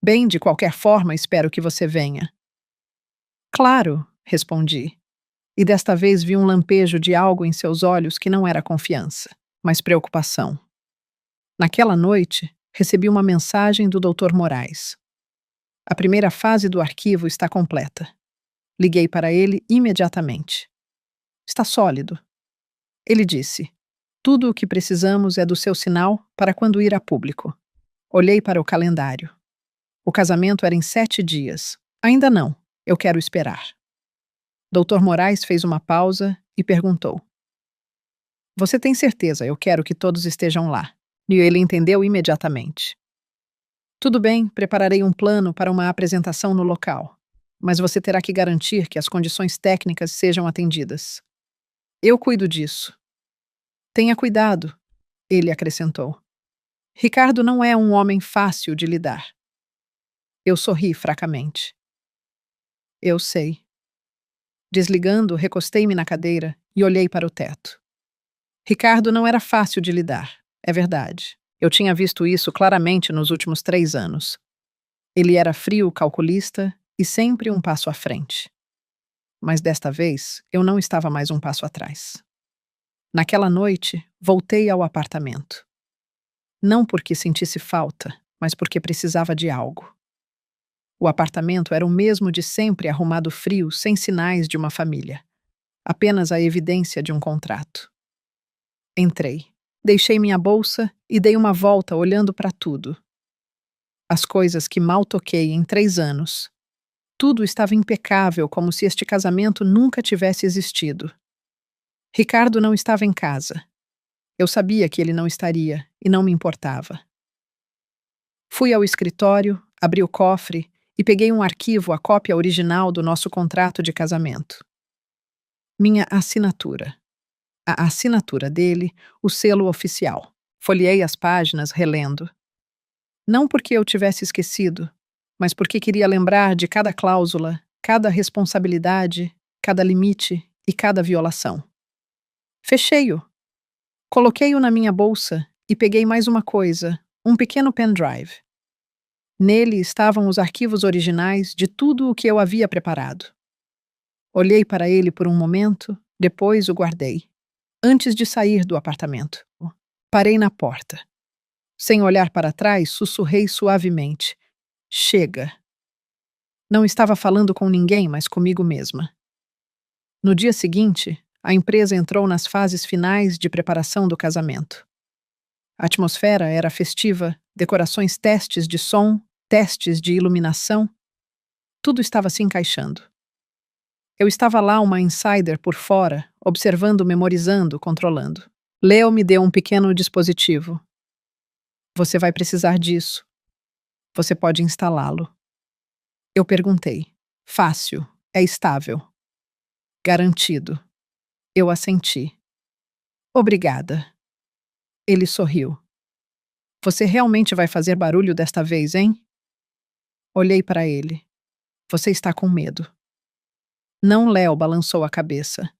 Bem, de qualquer forma, espero que você venha. Claro, respondi. E desta vez vi um lampejo de algo em seus olhos que não era confiança, mas preocupação. Naquela noite, recebi uma mensagem do Dr. Moraes. A primeira fase do arquivo está completa. Liguei para ele imediatamente. Está sólido. Ele disse: tudo o que precisamos é do seu sinal para quando ir a público. Olhei para o calendário. O casamento era em 7 dias. Ainda não. Eu quero esperar. Dr. Moraes fez uma pausa e perguntou: você tem certeza? Eu quero que todos estejam lá. E ele entendeu imediatamente. Tudo bem, prepararei um plano para uma apresentação no local. Mas você terá que garantir que as condições técnicas sejam atendidas. Eu cuido disso. Tenha cuidado, ele acrescentou. Ricardo não é um homem fácil de lidar. Eu sorri fracamente. Eu sei. Desligando, recostei-me na cadeira e olhei para o teto. Ricardo não era fácil de lidar, é verdade. Eu tinha visto isso claramente nos últimos 3 anos. Ele era frio, calculista e sempre um passo à frente. Mas desta vez, eu não estava mais um passo atrás. Naquela noite, voltei ao apartamento. Não porque sentisse falta, mas porque precisava de algo. O apartamento era o mesmo de sempre, arrumado frio, sem sinais de uma família. Apenas a evidência de um contrato. Entrei. Deixei minha bolsa e dei uma volta olhando para tudo. As coisas que mal toquei em 3 anos. Tudo estava impecável, como se este casamento nunca tivesse existido. Ricardo não estava em casa. Eu sabia que ele não estaria e não me importava. Fui ao escritório, abri o cofre e peguei um arquivo, a cópia original do nosso contrato de casamento. Minha assinatura. A assinatura dele, o selo oficial. Folheei as páginas, relendo. Não porque eu tivesse esquecido, mas porque queria lembrar de cada cláusula, cada responsabilidade, cada limite e cada violação. Fechei-o. Coloquei-o na minha bolsa e peguei mais uma coisa, um pequeno pendrive. Nele estavam os arquivos originais de tudo o que eu havia preparado. Olhei para ele por um momento, depois o guardei. Antes de sair do apartamento, parei na porta. Sem olhar para trás, sussurrei suavemente. Chega. Não estava falando com ninguém, mas comigo mesma. No dia seguinte, a empresa entrou nas fases finais de preparação do casamento. A atmosfera era festiva, decorações, testes de som, testes de iluminação. Tudo estava se encaixando. Eu estava lá, uma insider por fora, observando, memorizando, controlando. Leo me deu um pequeno dispositivo. Você vai precisar disso. Você pode instalá-lo. Eu perguntei. Fácil. É estável. Garantido. Eu assenti. Obrigada. Ele sorriu. Você realmente vai fazer barulho desta vez, hein? Olhei para ele. Você está com medo. Não, Léo balançou a cabeça.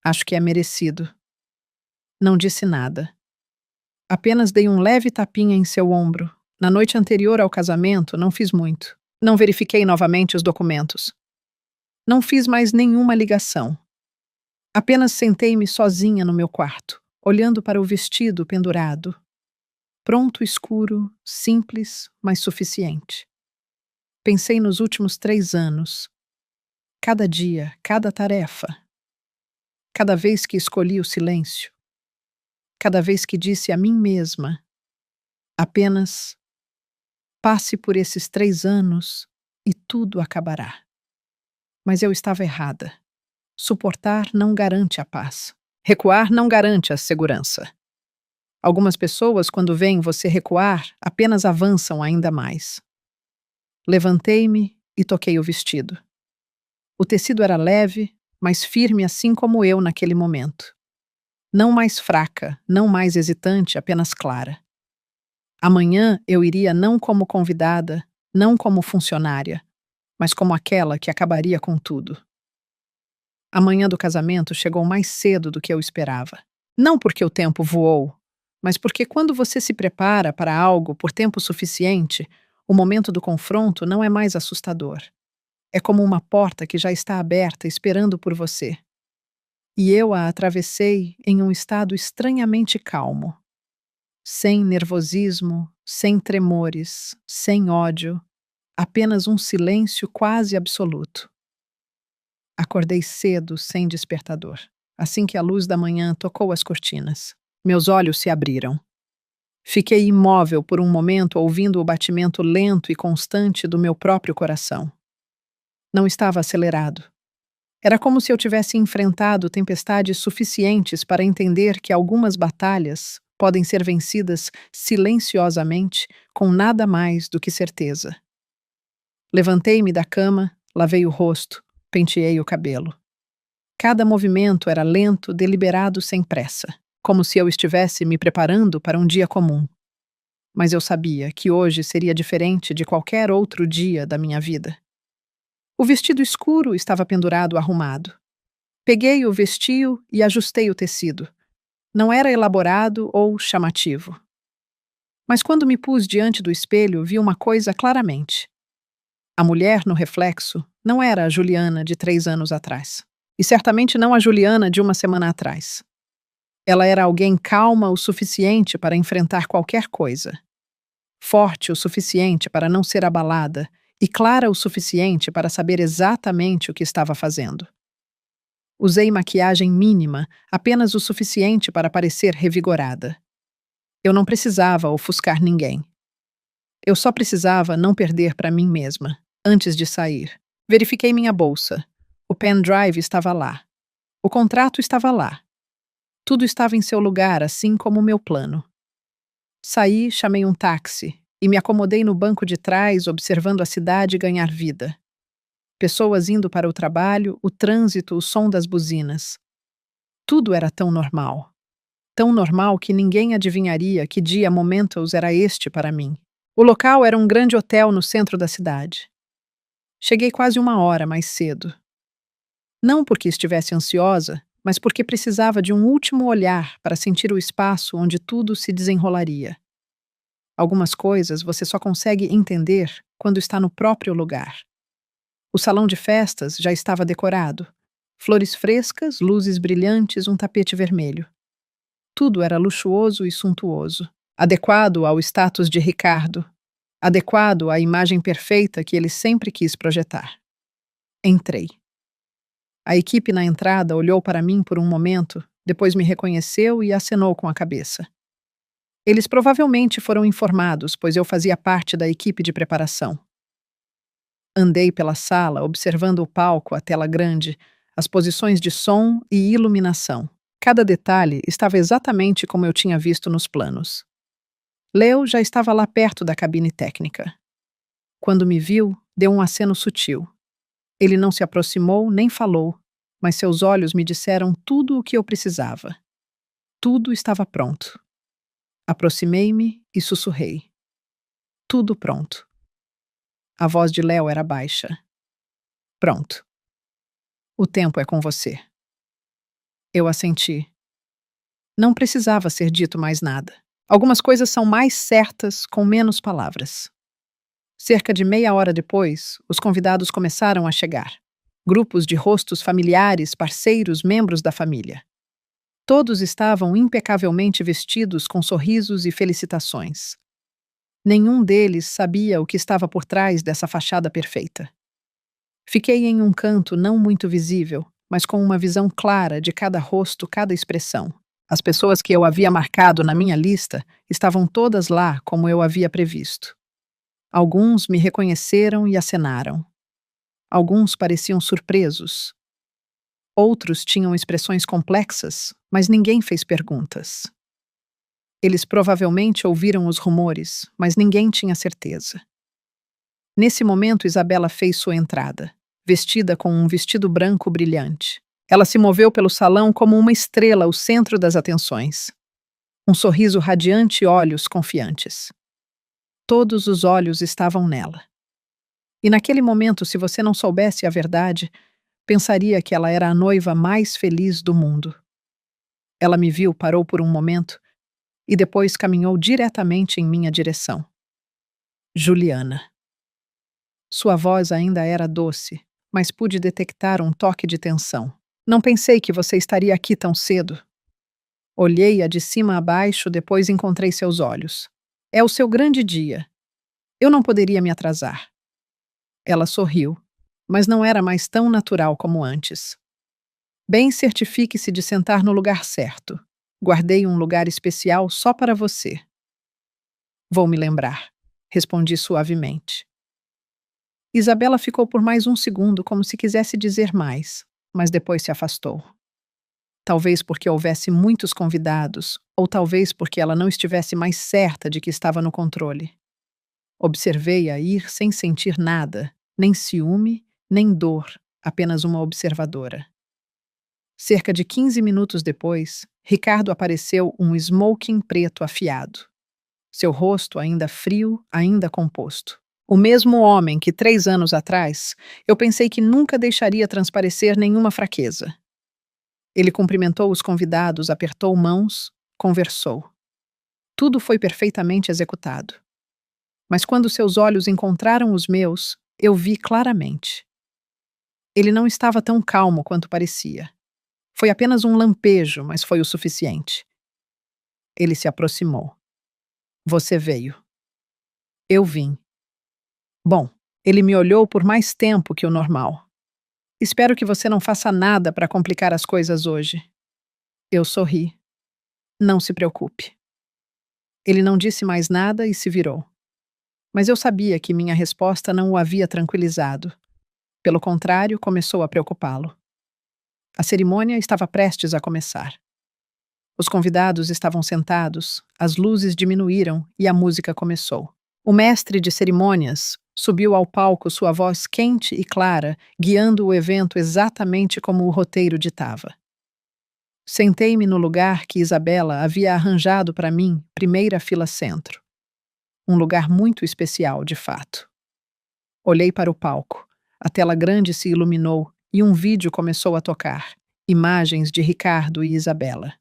Acho que é merecido. Não disse nada. Apenas dei um leve tapinha em seu ombro. Na noite anterior ao casamento, não fiz muito. Não verifiquei novamente os documentos. Não fiz mais nenhuma ligação. Apenas sentei-me sozinha no meu quarto, olhando para o vestido pendurado. Pronto, escuro, simples, mas suficiente. Pensei nos últimos 3 anos. Cada dia, cada tarefa. Cada vez que escolhi o silêncio. Cada vez que disse a mim mesma, apenas passe por esses 3 anos e tudo acabará. Mas eu estava errada. Suportar não garante a paz. Recuar não garante a segurança. Algumas pessoas, quando veem você recuar, apenas avançam ainda mais. Levantei-me e toquei o vestido. O tecido era leve, mas firme assim como eu naquele momento. Não mais fraca, não mais hesitante, apenas clara. Amanhã eu iria não como convidada, não como funcionária, mas como aquela que acabaria com tudo. A manhã do casamento chegou mais cedo do que eu esperava. Não porque o tempo voou, mas porque quando você se prepara para algo por tempo suficiente, o momento do confronto não é mais assustador. É como uma porta que já está aberta esperando por você. E eu a atravessei em um estado estranhamente calmo. Sem nervosismo, sem tremores, sem ódio, apenas um silêncio quase absoluto. Acordei cedo, sem despertador, assim que a luz da manhã tocou as cortinas. Meus olhos se abriram. Fiquei imóvel por um momento, ouvindo o batimento lento e constante do meu próprio coração. Não estava acelerado. Era como se eu tivesse enfrentado tempestades suficientes para entender que algumas batalhas podem ser vencidas silenciosamente com nada mais do que certeza. Levantei-me da cama, lavei o rosto, penteei o cabelo. Cada movimento era lento, deliberado, sem pressa, como se eu estivesse me preparando para um dia comum. Mas eu sabia que hoje seria diferente de qualquer outro dia da minha vida. O vestido escuro estava pendurado arrumado. Peguei-o, vesti-o e ajustei o tecido. Não era elaborado ou chamativo. Mas quando me pus diante do espelho, vi uma coisa claramente. A mulher no reflexo não era a Juliana de 3 anos atrás. E certamente não a Juliana de uma semana atrás. Ela era alguém calma o suficiente para enfrentar qualquer coisa. Forte o suficiente para não ser abalada e clara o suficiente para saber exatamente o que estava fazendo. Usei maquiagem mínima, apenas o suficiente para parecer revigorada. Eu não precisava ofuscar ninguém. Eu só precisava não perder para mim mesma, antes de sair. Verifiquei minha bolsa. O pendrive estava lá. O contrato estava lá. Tudo estava em seu lugar, assim como o meu plano. Saí, chamei um táxi e me acomodei no banco de trás, observando a cidade ganhar vida. Pessoas indo para o trabalho, o trânsito, o som das buzinas. Tudo era tão normal. Tão normal que ninguém adivinharia que dia Momentos era este para mim. O local era um grande hotel no centro da cidade. Cheguei quase 1 hora mais cedo. Não porque estivesse ansiosa, mas porque precisava de um último olhar para sentir o espaço onde tudo se desenrolaria. Algumas coisas você só consegue entender quando está no próprio lugar. O salão de festas já estava decorado. Flores frescas, luzes brilhantes, um tapete vermelho. Tudo era luxuoso e suntuoso, adequado ao status de Ricardo, adequado à imagem perfeita que ele sempre quis projetar. Entrei. A equipe na entrada olhou para mim por um momento, depois me reconheceu e acenou com a cabeça. Eles provavelmente foram informados, pois eu fazia parte da equipe de preparação. Andei pela sala, observando o palco, a tela grande, as posições de som e iluminação. Cada detalhe estava exatamente como eu tinha visto nos planos. Leo já estava lá perto da cabine técnica. Quando me viu, deu um aceno sutil. Ele não se aproximou nem falou, mas seus olhos me disseram tudo o que eu precisava. Tudo estava pronto. Aproximei-me e sussurrei. Tudo pronto. A voz de Leo era baixa. Pronto. O tempo é com você. Eu assenti. Não precisava ser dito mais nada. Algumas coisas são mais certas com menos palavras. Cerca de meia hora depois, os convidados começaram a chegar. Grupos de rostos familiares, parceiros, membros da família. Todos estavam impecavelmente vestidos com sorrisos e felicitações. Nenhum deles sabia o que estava por trás dessa fachada perfeita. Fiquei em um canto não muito visível, mas com uma visão clara de cada rosto, cada expressão. As pessoas que eu havia marcado na minha lista estavam todas lá como eu havia previsto. Alguns me reconheceram e acenaram. Alguns pareciam surpresos. Outros tinham expressões complexas, mas ninguém fez perguntas. Eles provavelmente ouviram os rumores, mas ninguém tinha certeza. Nesse momento, Isabela fez sua entrada, vestida com um vestido branco brilhante. Ela se moveu pelo salão como uma estrela ao centro das atenções. Um sorriso radiante e olhos confiantes. Todos os olhos estavam nela. E naquele momento, se você não soubesse a verdade, pensaria que ela era a noiva mais feliz do mundo. Ela me viu, parou por um momento e depois caminhou diretamente em minha direção. Juliana. Sua voz ainda era doce, mas pude detectar um toque de tensão. Não pensei que você estaria aqui tão cedo. Olhei-a de cima a baixo, depois encontrei seus olhos. É o seu grande dia. Eu não poderia me atrasar. Ela sorriu, mas não era mais tão natural como antes. Bem, certifique-se de sentar no lugar certo. Guardei um lugar especial só para você. Vou me lembrar, respondi suavemente. Isabela ficou por mais um segundo como se quisesse dizer mais, mas depois se afastou. Talvez porque houvesse muitos convidados, ou talvez porque ela não estivesse mais certa de que estava no controle. Observei-a ir sem sentir nada, nem ciúme, nem dor, apenas uma observadora. Cerca de 15 minutos depois, Ricardo apareceu um smoking preto afiado. Seu rosto ainda frio, ainda composto. O mesmo homem que 3 anos atrás eu pensei que nunca deixaria transparecer nenhuma fraqueza. Ele cumprimentou os convidados, apertou mãos, conversou. Tudo foi perfeitamente executado. Mas quando seus olhos encontraram os meus, eu vi claramente. Ele não estava tão calmo quanto parecia. Foi apenas um lampejo, mas foi o suficiente. Ele se aproximou. Você veio. Eu vim. Bom, ele me olhou por mais tempo que o normal. Espero que você não faça nada para complicar as coisas hoje. Eu sorri. Não se preocupe. Ele não disse mais nada e se virou. Mas eu sabia que minha resposta não o havia tranquilizado. Pelo contrário, começou a preocupá-lo. A cerimônia estava prestes a começar. Os convidados estavam sentados, as luzes diminuíram e a música começou. O mestre de cerimônias subiu ao palco, sua voz quente e clara, guiando o evento exatamente como o roteiro ditava. Sentei-me no lugar que Isabela havia arranjado para mim, primeira fila centro. Um lugar muito especial, de fato. Olhei para o palco. A tela grande se iluminou e um vídeo começou a tocar. Imagens de Ricardo e Isabela.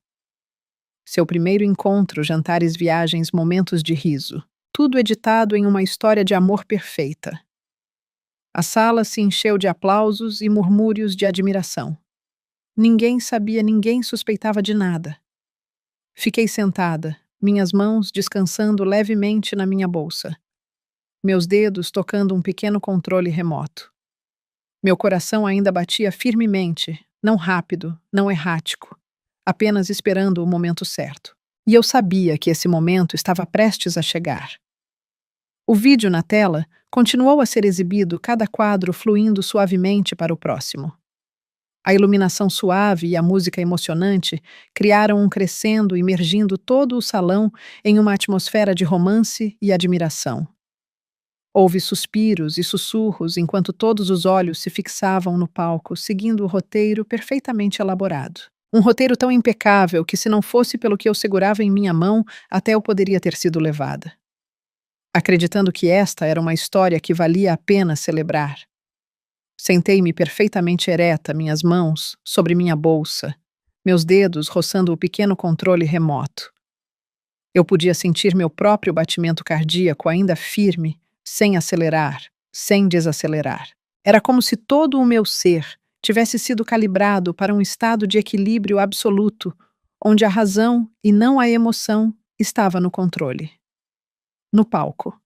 Seu primeiro encontro, jantares, viagens, momentos de riso. Tudo editado em uma história de amor perfeita. A sala se encheu de aplausos e murmúrios de admiração. Ninguém sabia, ninguém suspeitava de nada. Fiquei sentada, minhas mãos descansando levemente na minha bolsa. Meus dedos tocando um pequeno controle remoto. Meu coração ainda batia firmemente, não rápido, não errático, apenas esperando o momento certo. E eu sabia que esse momento estava prestes a chegar. O vídeo na tela continuou a ser exibido, cada quadro fluindo suavemente para o próximo. A iluminação suave e a música emocionante criaram um crescendo, imergindo todo o salão em uma atmosfera de romance e admiração. Houve suspiros e sussurros enquanto todos os olhos se fixavam no palco, seguindo o roteiro perfeitamente elaborado. Um roteiro tão impecável que, se não fosse pelo que eu segurava em minha mão, até eu poderia ter sido levada. Acreditando que esta era uma história que valia a pena celebrar. Sentei-me perfeitamente ereta, minhas mãos sobre minha bolsa, meus dedos roçando o pequeno controle remoto. Eu podia sentir meu próprio batimento cardíaco ainda firme, sem acelerar, sem desacelerar. Era como se todo o meu ser tivesse sido calibrado para um estado de equilíbrio absoluto, onde a razão e não a emoção estava no controle. No palco.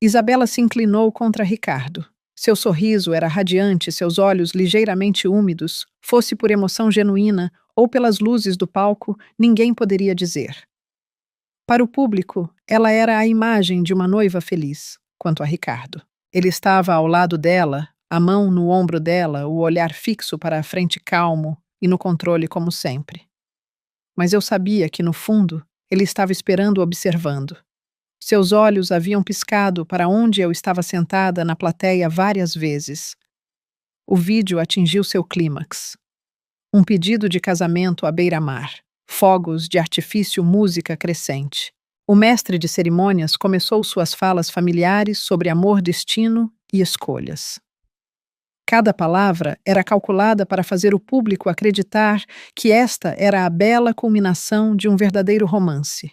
Isabela se inclinou contra Ricardo. Seu sorriso era radiante, seus olhos ligeiramente úmidos, fosse por emoção genuína ou pelas luzes do palco, ninguém poderia dizer. Para o público, ela era a imagem de uma noiva feliz, quanto a Ricardo. Ele estava ao lado dela, a mão no ombro dela, o olhar fixo para a frente calmo e no controle como sempre. Mas eu sabia que, no fundo, ele estava esperando, observando. Seus olhos haviam piscado para onde eu estava sentada na plateia várias vezes. O vídeo atingiu seu clímax. Um pedido de casamento à beira-mar. Fogos de artifício, música crescente. O mestre de cerimônias começou suas falas familiares sobre amor, destino e escolhas. Cada palavra era calculada para fazer o público acreditar que esta era a bela culminação de um verdadeiro romance.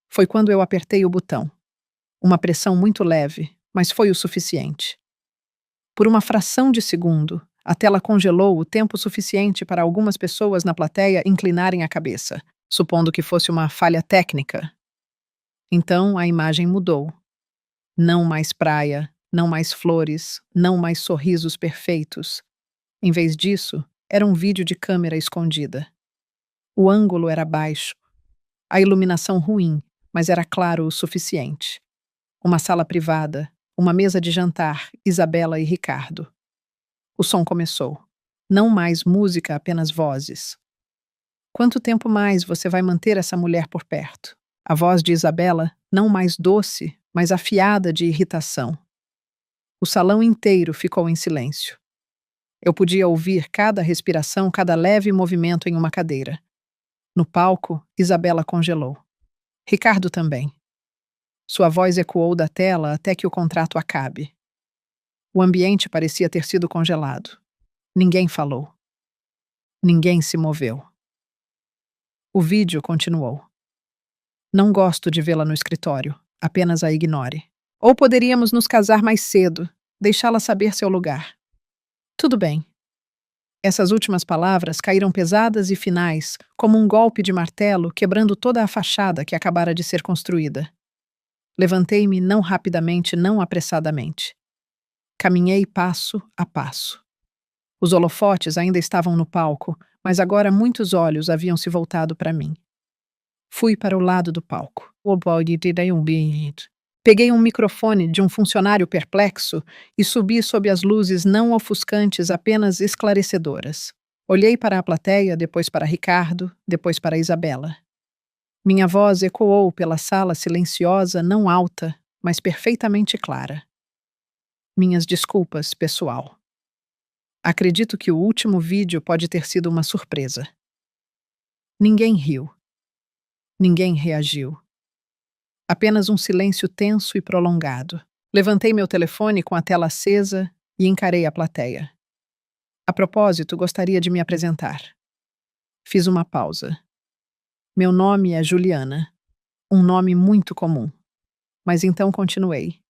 Foi quando eu apertei o botão. Uma pressão muito leve, mas foi o suficiente. Por uma fração de segundo, a tela congelou o tempo suficiente para algumas pessoas na plateia inclinarem a cabeça, supondo que fosse uma falha técnica. Então a imagem mudou. Não mais praia, não mais flores, não mais sorrisos perfeitos. Em vez disso, era um vídeo de câmera escondida. O ângulo era baixo, a iluminação ruim, mas era claro o suficiente. Uma sala privada, uma mesa de jantar, Isabela e Ricardo. O som começou. Não mais música, apenas vozes. Quanto tempo mais você vai manter essa mulher por perto? A voz de Isabela, não mais doce, mas afiada de irritação. O salão inteiro ficou em silêncio. Eu podia ouvir cada respiração, cada leve movimento em uma cadeira. No palco, Isabela congelou. Ricardo também. Sua voz ecoou da tela até que o contrato acabe. O ambiente parecia ter sido congelado. Ninguém falou. Ninguém se moveu. O vídeo continuou. Não gosto de vê-la no escritório. Apenas a ignore. Ou poderíamos nos casar mais cedo, deixá-la saber seu lugar. Tudo bem. Essas últimas palavras caíram pesadas e finais, como um golpe de martelo quebrando toda a fachada que acabara de ser construída. Levantei-me não rapidamente, não apressadamente. Caminhei passo a passo. Os holofotes ainda estavam no palco, mas agora muitos olhos haviam se voltado para mim. Fui para o lado do palco. Peguei um microfone de um funcionário perplexo e subi sob as luzes não ofuscantes, apenas esclarecedoras. Olhei para a plateia, depois para Ricardo, depois para Isabela. Minha voz ecoou pela sala silenciosa, não alta, mas perfeitamente clara. Minhas desculpas, pessoal. Acredito que o último vídeo pode ter sido uma surpresa. Ninguém riu. Ninguém reagiu. Apenas um silêncio tenso e prolongado. Levantei meu telefone com a tela acesa e encarei a plateia. A propósito, gostaria de me apresentar. Fiz uma pausa. Meu nome é Juliana. Um nome muito comum. Mas então continuei.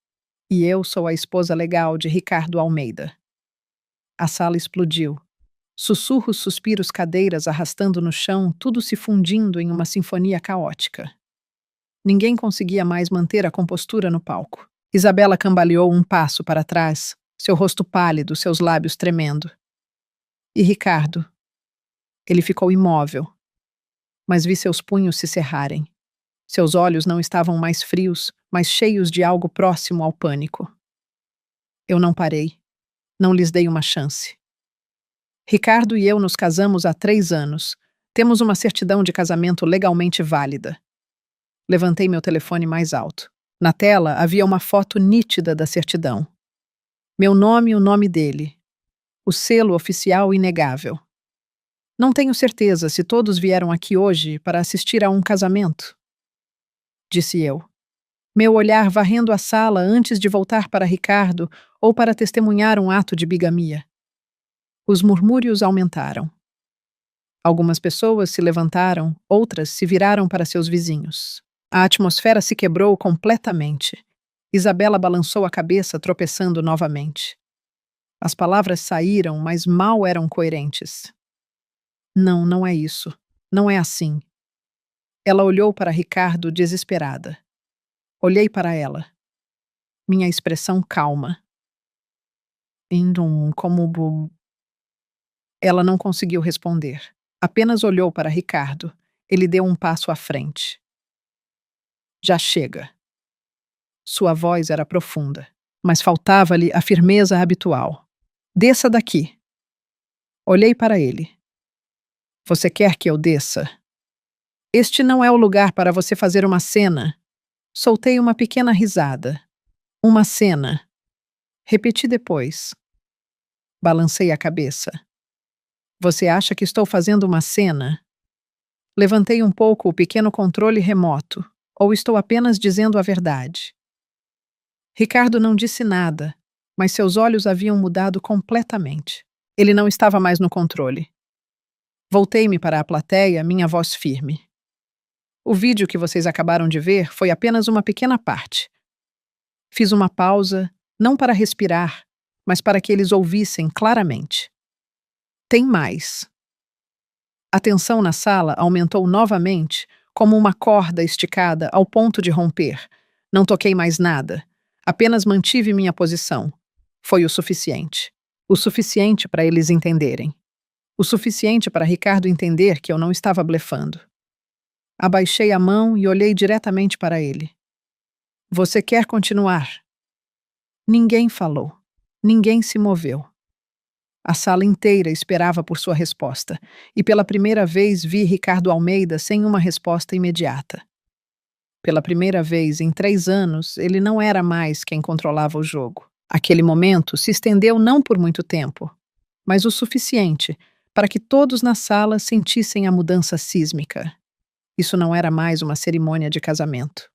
E eu sou a esposa legal de Ricardo Almeida. A sala explodiu. Sussurros, suspiros, cadeiras arrastando no chão, tudo se fundindo em uma sinfonia caótica. Ninguém conseguia mais manter a compostura no palco. Isabela cambaleou um passo para trás, seu rosto pálido, seus lábios tremendo. E Ricardo? Ele ficou imóvel, mas vi seus punhos se cerrarem. Seus olhos não estavam mais frios, mas cheios de algo próximo ao pânico. Eu não parei. Não lhes dei uma chance. Ricardo e eu nos casamos há 3 anos. Temos uma certidão de casamento legalmente válida. Levantei meu telefone mais alto. Na tela havia uma foto nítida da certidão. Meu nome e o nome dele. O selo oficial inegável. Não tenho certeza se todos vieram aqui hoje para assistir a um casamento, disse eu. Meu olhar varrendo a sala antes de voltar para Ricardo ou para testemunhar um ato de bigamia. Os murmúrios aumentaram. Algumas pessoas se levantaram, outras se viraram para seus vizinhos. A atmosfera se quebrou completamente. Isabela balançou a cabeça, tropeçando novamente. As palavras saíram, mas mal eram coerentes. Não, não é isso. Não é assim. Ela olhou para Ricardo desesperada. Olhei para ela. Minha expressão calma. Como... Ela não conseguiu responder. Apenas olhou para Ricardo. Ele deu um passo à frente. Já chega. Sua voz era profunda, mas faltava-lhe a firmeza habitual. Desça daqui. Olhei para ele. Você quer que eu desça? Este não é o lugar para você fazer uma cena. Soltei uma pequena risada. Uma cena. Repeti depois. Balancei a cabeça. Você acha que estou fazendo uma cena? Levantei um pouco o pequeno controle remoto. Ou estou apenas dizendo a verdade? Ricardo não disse nada, mas seus olhos haviam mudado completamente. Ele não estava mais no controle. Voltei-me para a plateia, minha voz firme. O vídeo que vocês acabaram de ver foi apenas uma pequena parte. Fiz uma pausa, não para respirar, mas para que eles ouvissem claramente. Tem mais. A tensão na sala aumentou novamente, como uma corda esticada ao ponto de romper. Não toquei mais nada. Apenas mantive minha posição. Foi o suficiente. O suficiente para eles entenderem. O suficiente para Ricardo entender que eu não estava blefando. Abaixei a mão e olhei diretamente para ele. Você quer continuar? Ninguém falou. Ninguém se moveu. A sala inteira esperava por sua resposta, e pela primeira vez vi Ricardo Almeida sem uma resposta imediata. Pela primeira vez em 3 anos, ele não era mais quem controlava o jogo. Aquele momento se estendeu não por muito tempo, mas o suficiente para que todos na sala sentissem a mudança sísmica. Isso não era mais uma cerimônia de casamento.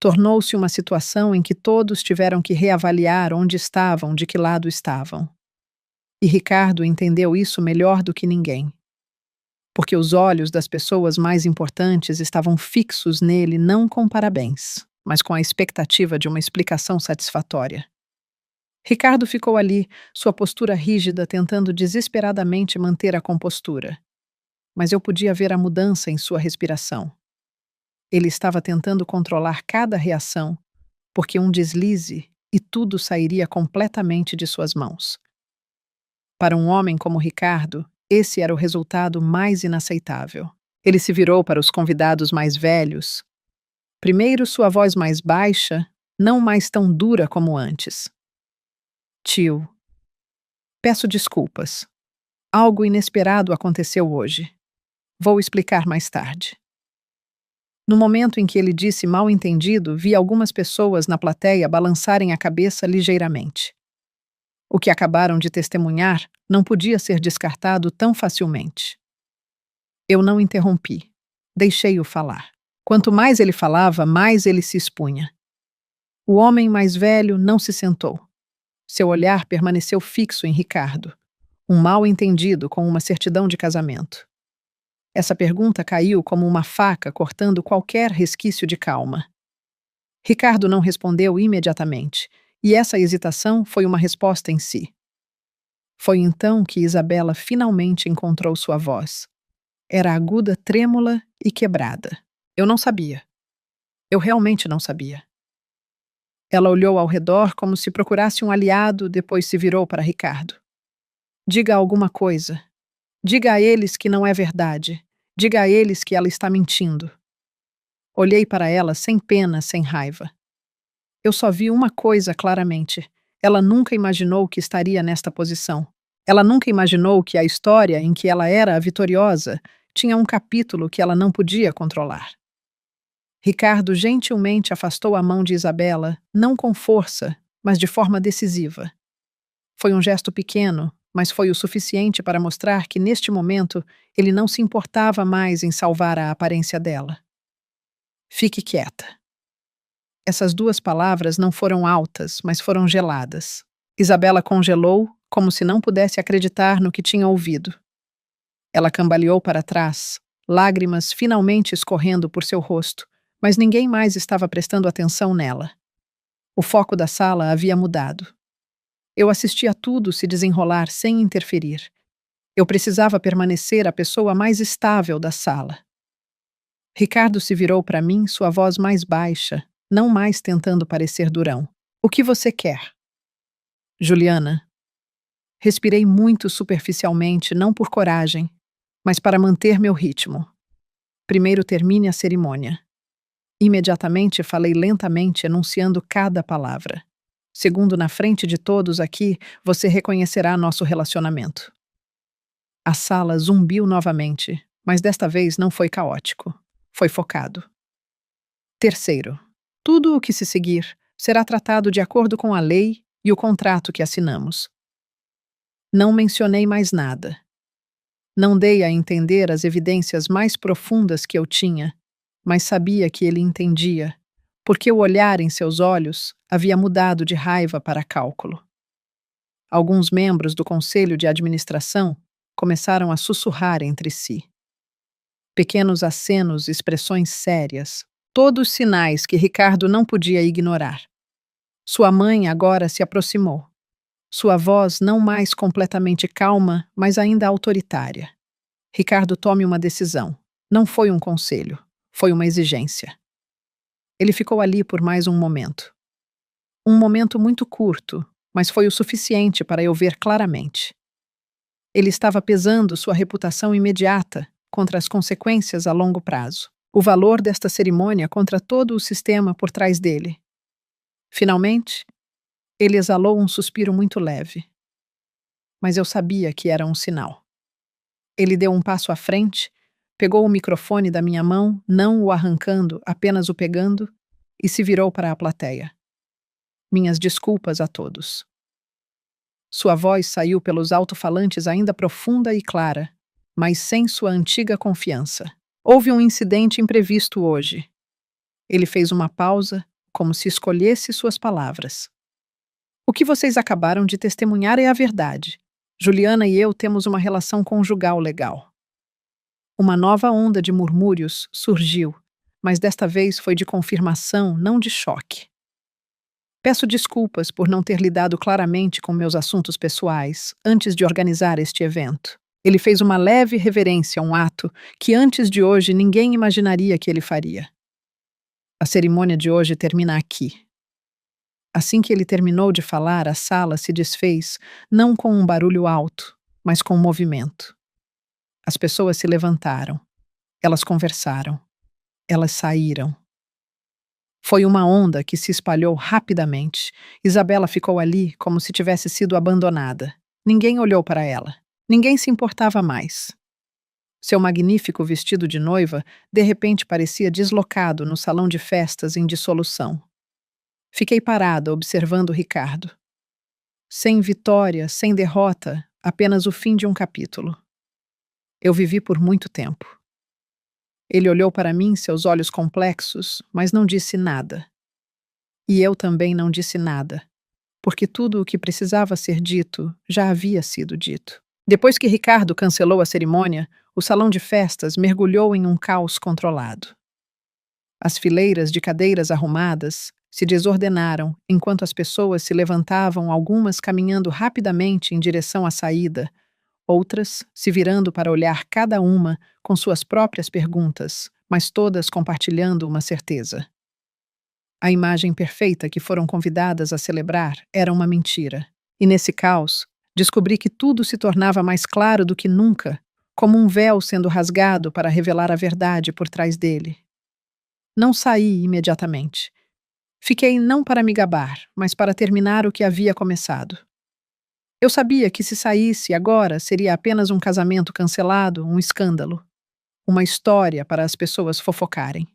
Tornou-se uma situação em que todos tiveram que reavaliar onde estavam, de que lado estavam. E Ricardo entendeu isso melhor do que ninguém. Porque os olhos das pessoas mais importantes estavam fixos nele não com parabéns, mas com a expectativa de uma explicação satisfatória. Ricardo ficou ali, sua postura rígida, tentando desesperadamente manter a compostura. Mas eu podia ver a mudança em sua respiração. Ele estava tentando controlar cada reação, porque um deslize e tudo sairia completamente de suas mãos. Para um homem como Ricardo, esse era o resultado mais inaceitável. Ele se virou para os convidados mais velhos. Primeiro, sua voz mais baixa, não mais tão dura como antes. Tio, peço desculpas. Algo inesperado aconteceu hoje. Vou explicar mais tarde. No momento em que ele disse mal entendido, vi algumas pessoas na plateia balançarem a cabeça ligeiramente. O que acabaram de testemunhar não podia ser descartado tão facilmente. Eu não interrompi. Deixei-o falar. Quanto mais ele falava, mais ele se expunha. O homem mais velho não se sentou. Seu olhar permaneceu fixo em Ricardo, um mal-entendido com uma certidão de casamento. Essa pergunta caiu como uma faca cortando qualquer resquício de calma. Ricardo não respondeu imediatamente, e essa hesitação foi uma resposta em si. Foi então que Isabela finalmente encontrou sua voz. Era aguda, trêmula e quebrada. Eu não sabia. Eu realmente não sabia. Ela olhou ao redor como se procurasse um aliado, depois se virou para Ricardo. Diga alguma coisa. Diga a eles que não é verdade. Diga a eles que ela está mentindo. Olhei para ela sem pena, sem raiva. Eu só vi uma coisa claramente. Ela nunca imaginou que estaria nesta posição. Ela nunca imaginou que a história em que ela era a vitoriosa tinha um capítulo que ela não podia controlar. Ricardo gentilmente afastou a mão de Isabela, não com força, mas de forma decisiva. Foi um gesto pequeno, mas foi o suficiente para mostrar que, neste momento, ele não se importava mais em salvar a aparência dela. Fique quieta. Essas duas palavras não foram altas, mas foram geladas. Isabela congelou, como se não pudesse acreditar no que tinha ouvido. Ela cambaleou para trás, lágrimas finalmente escorrendo por seu rosto, mas ninguém mais estava prestando atenção nela. O foco da sala havia mudado. Eu assistia tudo se desenrolar sem interferir. Eu precisava permanecer a pessoa mais estável da sala. Ricardo se virou para mim, sua voz mais baixa, não mais tentando parecer durão. O que você quer? Juliana. Respirei muito superficialmente, não por coragem, mas para manter meu ritmo. Primeiro termine a cerimônia. Imediatamente falei lentamente, enunciando cada palavra. Segundo, na frente de todos aqui, você reconhecerá nosso relacionamento. A sala zumbiu novamente, mas desta vez não foi caótico. Foi focado. Terceiro, tudo o que se seguir será tratado de acordo com a lei e o contrato que assinamos. Não mencionei mais nada. Não dei a entender as evidências mais profundas que eu tinha, mas sabia que ele entendia, porque o olhar em seus olhos havia mudado de raiva para cálculo. Alguns membros do conselho de administração começaram a sussurrar entre si. Pequenos acenos, expressões sérias, todos sinais que Ricardo não podia ignorar. Sua mãe agora se aproximou. Sua voz não mais completamente calma, mas ainda autoritária. Ricardo, tome uma decisão. Não foi um conselho, foi uma exigência. Ele ficou ali por mais um momento. Um momento muito curto, mas foi o suficiente para eu ver claramente. Ele estava pesando sua reputação imediata contra as consequências a longo prazo. O valor desta cerimônia contra todo o sistema por trás dele. Finalmente, ele exalou um suspiro muito leve. mas eu sabia que era um sinal. Ele deu um passo à frente, pegou o microfone da minha mão, não o arrancando, apenas o pegando, e se virou para a plateia. Minhas desculpas a todos. Sua voz saiu pelos alto-falantes ainda profunda e clara, mas sem sua antiga confiança. Houve um incidente imprevisto hoje. Ele fez uma pausa, como se escolhesse suas palavras. O que vocês acabaram de testemunhar é a verdade. Juliana e eu temos uma relação conjugal legal. Uma nova onda de murmúrios surgiu, mas desta vez foi de confirmação, não de choque. Peço desculpas por não ter lidado claramente com meus assuntos pessoais antes de organizar este evento. Ele fez uma leve reverência a um ato que antes de hoje ninguém imaginaria que ele faria. A cerimônia de hoje termina aqui. Assim que ele terminou de falar, a sala se desfez, não com um barulho alto, mas com um movimento. As pessoas se levantaram. Elas conversaram. Elas saíram. Foi uma onda que se espalhou rapidamente. Isabela ficou ali como se tivesse sido abandonada. Ninguém olhou para ela. Ninguém se importava mais. Seu magnífico vestido de noiva, de repente, parecia deslocado no salão de festas em dissolução. Fiquei parada observando Ricardo. Sem vitória, sem derrota, apenas o fim de um capítulo. Eu vivi por muito tempo. Ele olhou para mim, seus olhos complexos, mas não disse nada. E eu também não disse nada, porque tudo o que precisava ser dito já havia sido dito. Depois que Ricardo cancelou a cerimônia, o salão de festas mergulhou em um caos controlado. As fileiras de cadeiras arrumadas se desordenaram enquanto as pessoas se levantavam, algumas caminhando rapidamente em direção à saída, outras se virando para olhar cada uma com suas próprias perguntas, mas todas compartilhando uma certeza. A imagem perfeita que foram convidadas a celebrar era uma mentira. E nesse caos, descobri que tudo se tornava mais claro do que nunca, como um véu sendo rasgado para revelar a verdade por trás dele. Não saí imediatamente. Fiquei não para me gabar, mas para terminar o que havia começado. Eu sabia que se saísse agora seria apenas um casamento cancelado, um escândalo, uma história para as pessoas fofocarem.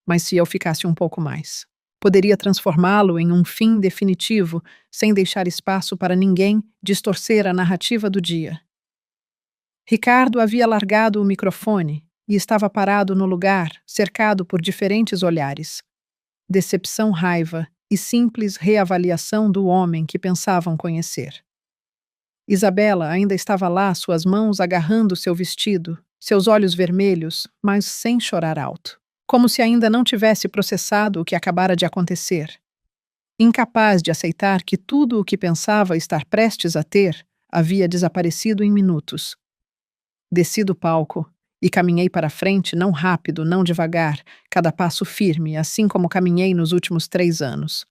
Mas se eu ficasse um pouco mais, poderia transformá-lo em um fim definitivo, sem deixar espaço para ninguém distorcer a narrativa do dia. Ricardo havia largado o microfone e estava parado no lugar, cercado por diferentes olhares. Decepção, raiva e simples reavaliação do homem que pensavam conhecer. Isabela ainda estava lá, suas mãos agarrando seu vestido, seus olhos vermelhos, mas sem chorar alto. Como se ainda não tivesse processado o que acabara de acontecer. Incapaz de aceitar que tudo o que pensava estar prestes a ter havia desaparecido em minutos. Desci do palco e caminhei para frente, não rápido, não devagar, cada passo firme, assim como caminhei nos últimos 3 anos.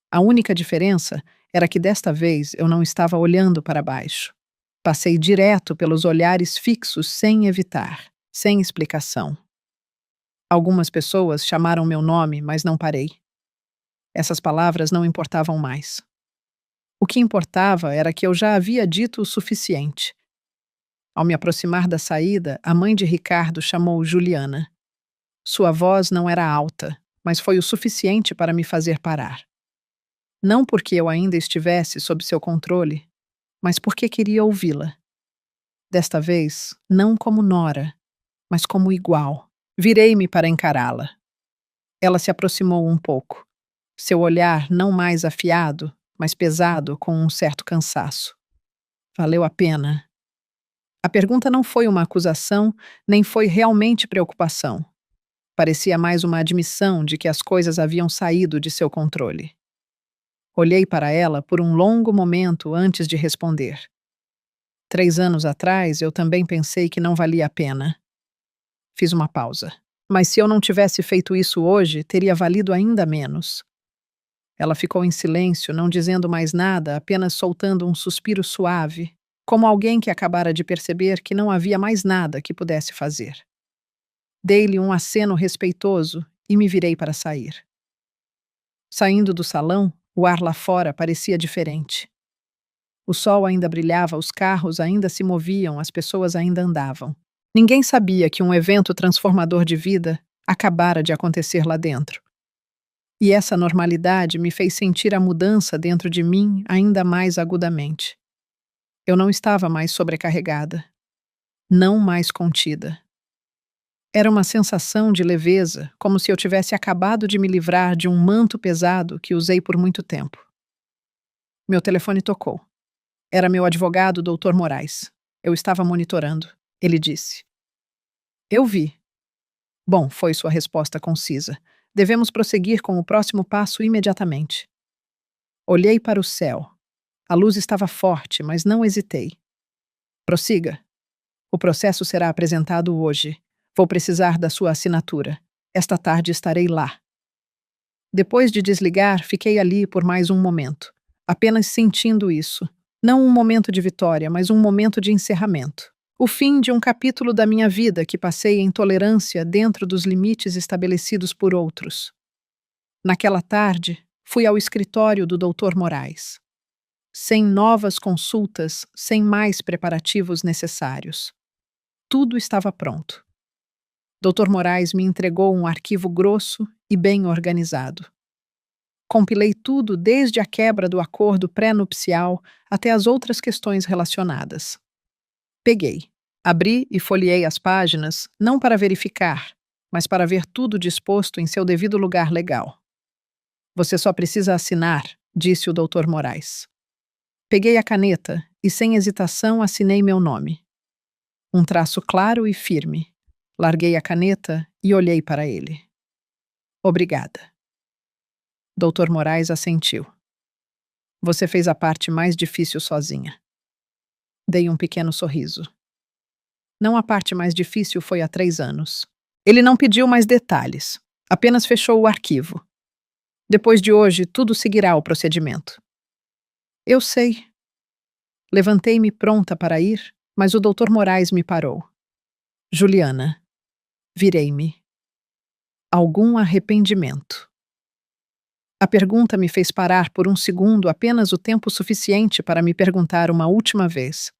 A única diferença era que desta vez eu não estava olhando para baixo. Passei direto pelos olhares fixos sem evitar, sem explicação. Algumas pessoas chamaram meu nome, mas não parei. Essas palavras não importavam mais. O que importava era que eu já havia dito o suficiente. Ao me aproximar da saída, a mãe de Ricardo chamou Juliana. Sua voz não era alta, mas foi o suficiente para me fazer parar. Não porque eu ainda estivesse sob seu controle, mas porque queria ouvi-la. Desta vez, não como nora, mas como igual. Virei-me para encará-la. Ela se aproximou um pouco. Seu olhar não mais afiado, mas pesado com um certo cansaço. Valeu a pena. A pergunta não foi uma acusação, nem foi realmente preocupação. Parecia mais uma admissão de que as coisas haviam saído de seu controle. Olhei para ela por um longo momento antes de responder. 3 anos atrás, eu também pensei que não valia a pena. Fiz uma pausa. Mas se eu não tivesse feito isso hoje, teria valido ainda menos. Ela ficou em silêncio, não dizendo mais nada, apenas soltando um suspiro suave, como alguém que acabara de perceber que não havia mais nada que pudesse fazer. Dei-lhe um aceno respeitoso e me virei para sair. Saindo do salão, o ar lá fora parecia diferente. O sol ainda brilhava, os carros ainda se moviam, as pessoas ainda andavam. Ninguém sabia que um evento transformador de vida acabara de acontecer lá dentro. E essa normalidade me fez sentir a mudança dentro de mim ainda mais agudamente. Eu não estava mais sobrecarregada, não mais contida. Era uma sensação de leveza, como se eu tivesse acabado de me livrar de um manto pesado que usei por muito tempo. Meu telefone tocou. Era meu advogado, Dr. Moraes. Eu estava monitorando. Ele disse: "Eu vi." "Bom", foi sua resposta concisa. "Devemos prosseguir com o próximo passo imediatamente." Olhei para o céu. A luz estava forte, mas não hesitei. "Prossiga. O processo será apresentado hoje. Vou precisar da sua assinatura. Esta tarde estarei lá." Depois de desligar, fiquei ali por mais um momento, apenas sentindo isso. Não um momento de vitória, mas um momento de encerramento. O fim de um capítulo da minha vida que passei em tolerância dentro dos limites estabelecidos por outros. Naquela tarde, fui ao escritório do Dr. Moraes. Sem novas consultas, sem mais preparativos necessários. Tudo estava pronto. Dr. Moraes me entregou um arquivo grosso e bem organizado. Compilei tudo desde a quebra do acordo pré-nupcial até as outras questões relacionadas. Peguei, abri e folheei as páginas, não para verificar, mas para ver tudo disposto em seu devido lugar legal. "Você só precisa assinar", disse o Dr. Moraes. Peguei a caneta e, sem hesitação, assinei meu nome. Um traço claro e firme. Larguei a caneta e olhei para ele. "Obrigada." Dr. Moraes assentiu. "Você fez a parte mais difícil sozinha." Dei um pequeno sorriso. Não, a parte mais difícil foi há 3 anos. Ele não pediu mais detalhes, apenas fechou o arquivo. "Depois de hoje, tudo seguirá o procedimento." "Eu sei." Levantei-me pronta para ir, mas o Dr. Moraes me parou. "Juliana." Virei-me. "Algum arrependimento?" A pergunta me fez parar por um segundo, apenas o tempo suficiente para me perguntar uma última vez.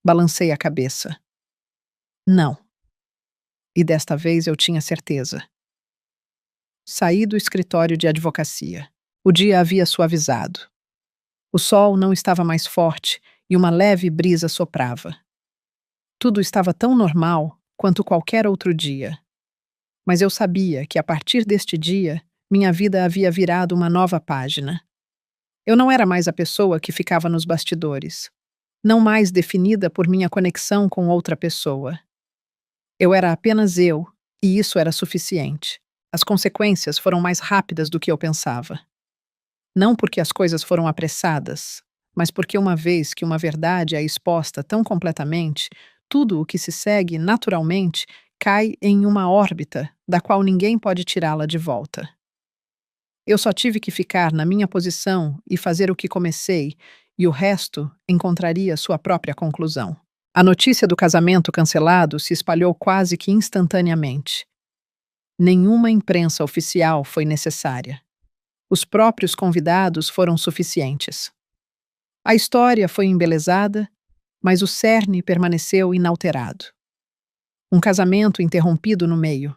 Balancei a cabeça. Não. E desta vez eu tinha certeza. Saí do escritório de advocacia. O dia havia suavizado. O sol não estava mais forte e uma leve brisa soprava. Tudo estava tão normal quanto qualquer outro dia. Mas eu sabia que, a partir deste dia, minha vida havia virado uma nova página. Eu não era mais a pessoa que ficava nos bastidores, não mais definida por minha conexão com outra pessoa. Eu era apenas eu, e isso era suficiente. As consequências foram mais rápidas do que eu pensava. Não porque as coisas foram apressadas, mas porque, uma vez que uma verdade é exposta tão completamente, tudo o que se segue naturalmente cai em uma órbita da qual ninguém pode tirá-la de volta. Eu só tive que ficar na minha posição e fazer o que comecei, e o resto encontraria sua própria conclusão. A notícia do casamento cancelado se espalhou quase que instantaneamente. Nenhuma imprensa oficial foi necessária. Os próprios convidados foram suficientes. A história foi embelezada, mas o cerne permaneceu inalterado. Um casamento interrompido no meio.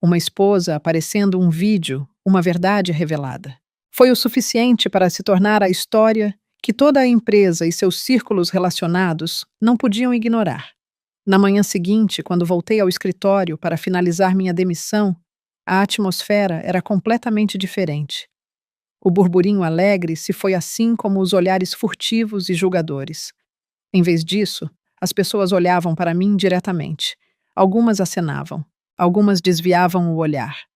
Uma esposa aparecendo um vídeo, uma verdade revelada. Foi o suficiente para se tornar a história que toda a empresa e seus círculos relacionados não podiam ignorar. Na manhã seguinte, quando voltei ao escritório para finalizar minha demissão, a atmosfera era completamente diferente. O burburinho alegre se foi, assim como os olhares furtivos e julgadores. Em vez disso, as pessoas olhavam para mim diretamente. Algumas acenavam, algumas desviavam o olhar.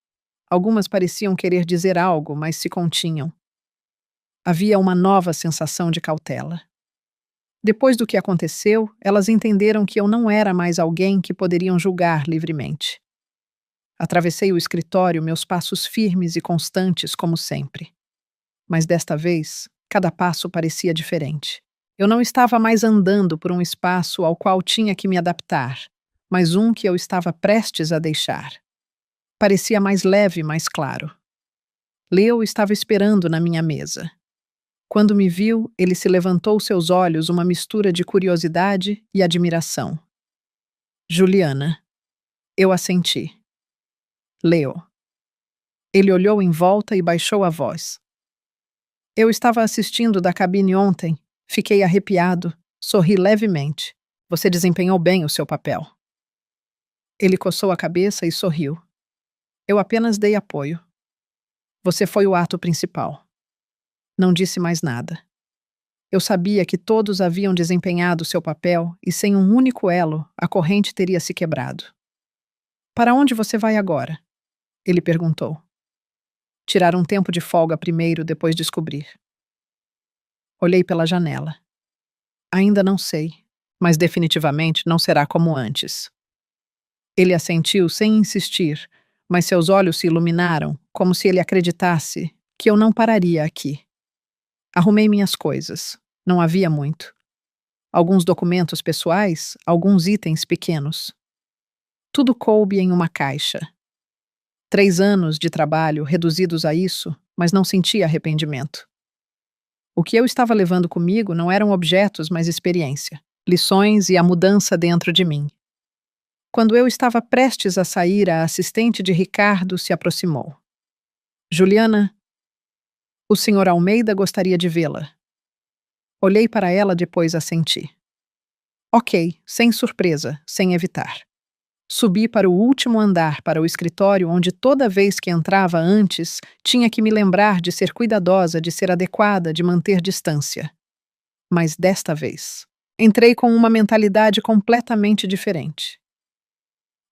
Algumas pareciam querer dizer algo, mas se continham. Havia uma nova sensação de cautela. Depois do que aconteceu, elas entenderam que eu não era mais alguém que poderiam julgar livremente. Atravessei o escritório, meus passos firmes e constantes, como sempre. Mas desta vez, cada passo parecia diferente. Eu não estava mais andando por um espaço ao qual tinha que me adaptar, mas um que eu estava prestes a deixar. Parecia mais leve e mais claro. Leo estava esperando na minha mesa. Quando me viu, ele se levantou seus olhos uma mistura de curiosidade e admiração. Juliana. Eu assenti. Leo. Ele olhou em volta e baixou a voz. Eu estava assistindo da cabine ontem. Fiquei arrepiado. Sorri levemente. Você desempenhou bem o seu papel. Ele coçou a cabeça e sorriu. Eu apenas dei apoio. Você foi o ato principal. Não disse mais nada. Eu sabia que todos haviam desempenhado seu papel e sem um único elo, a corrente teria se quebrado. Para onde você vai agora? Ele perguntou. Tirar um tempo de folga primeiro, depois descobrir. Olhei pela janela. Ainda não sei, mas definitivamente não será como antes. Ele assentiu sem insistir, mas seus olhos se iluminaram, como se ele acreditasse que eu não pararia aqui. Arrumei minhas coisas. Não havia muito. Alguns documentos pessoais, alguns itens pequenos. Tudo coube em uma caixa. 3 anos de trabalho reduzidos a isso, mas não sentia arrependimento. O que eu estava levando comigo não eram objetos, mas experiência, lições e a mudança dentro de mim. Quando eu estava prestes a sair, a assistente de Ricardo se aproximou. Juliana, o Sr. Almeida gostaria de vê-la. Olhei para ela, depois assenti. Ok, sem surpresa, sem evitar. Subi para o último andar, para o escritório onde toda vez que entrava antes, tinha que me lembrar de ser cuidadosa, de ser adequada, de manter distância. Mas desta vez, entrei com uma mentalidade completamente diferente.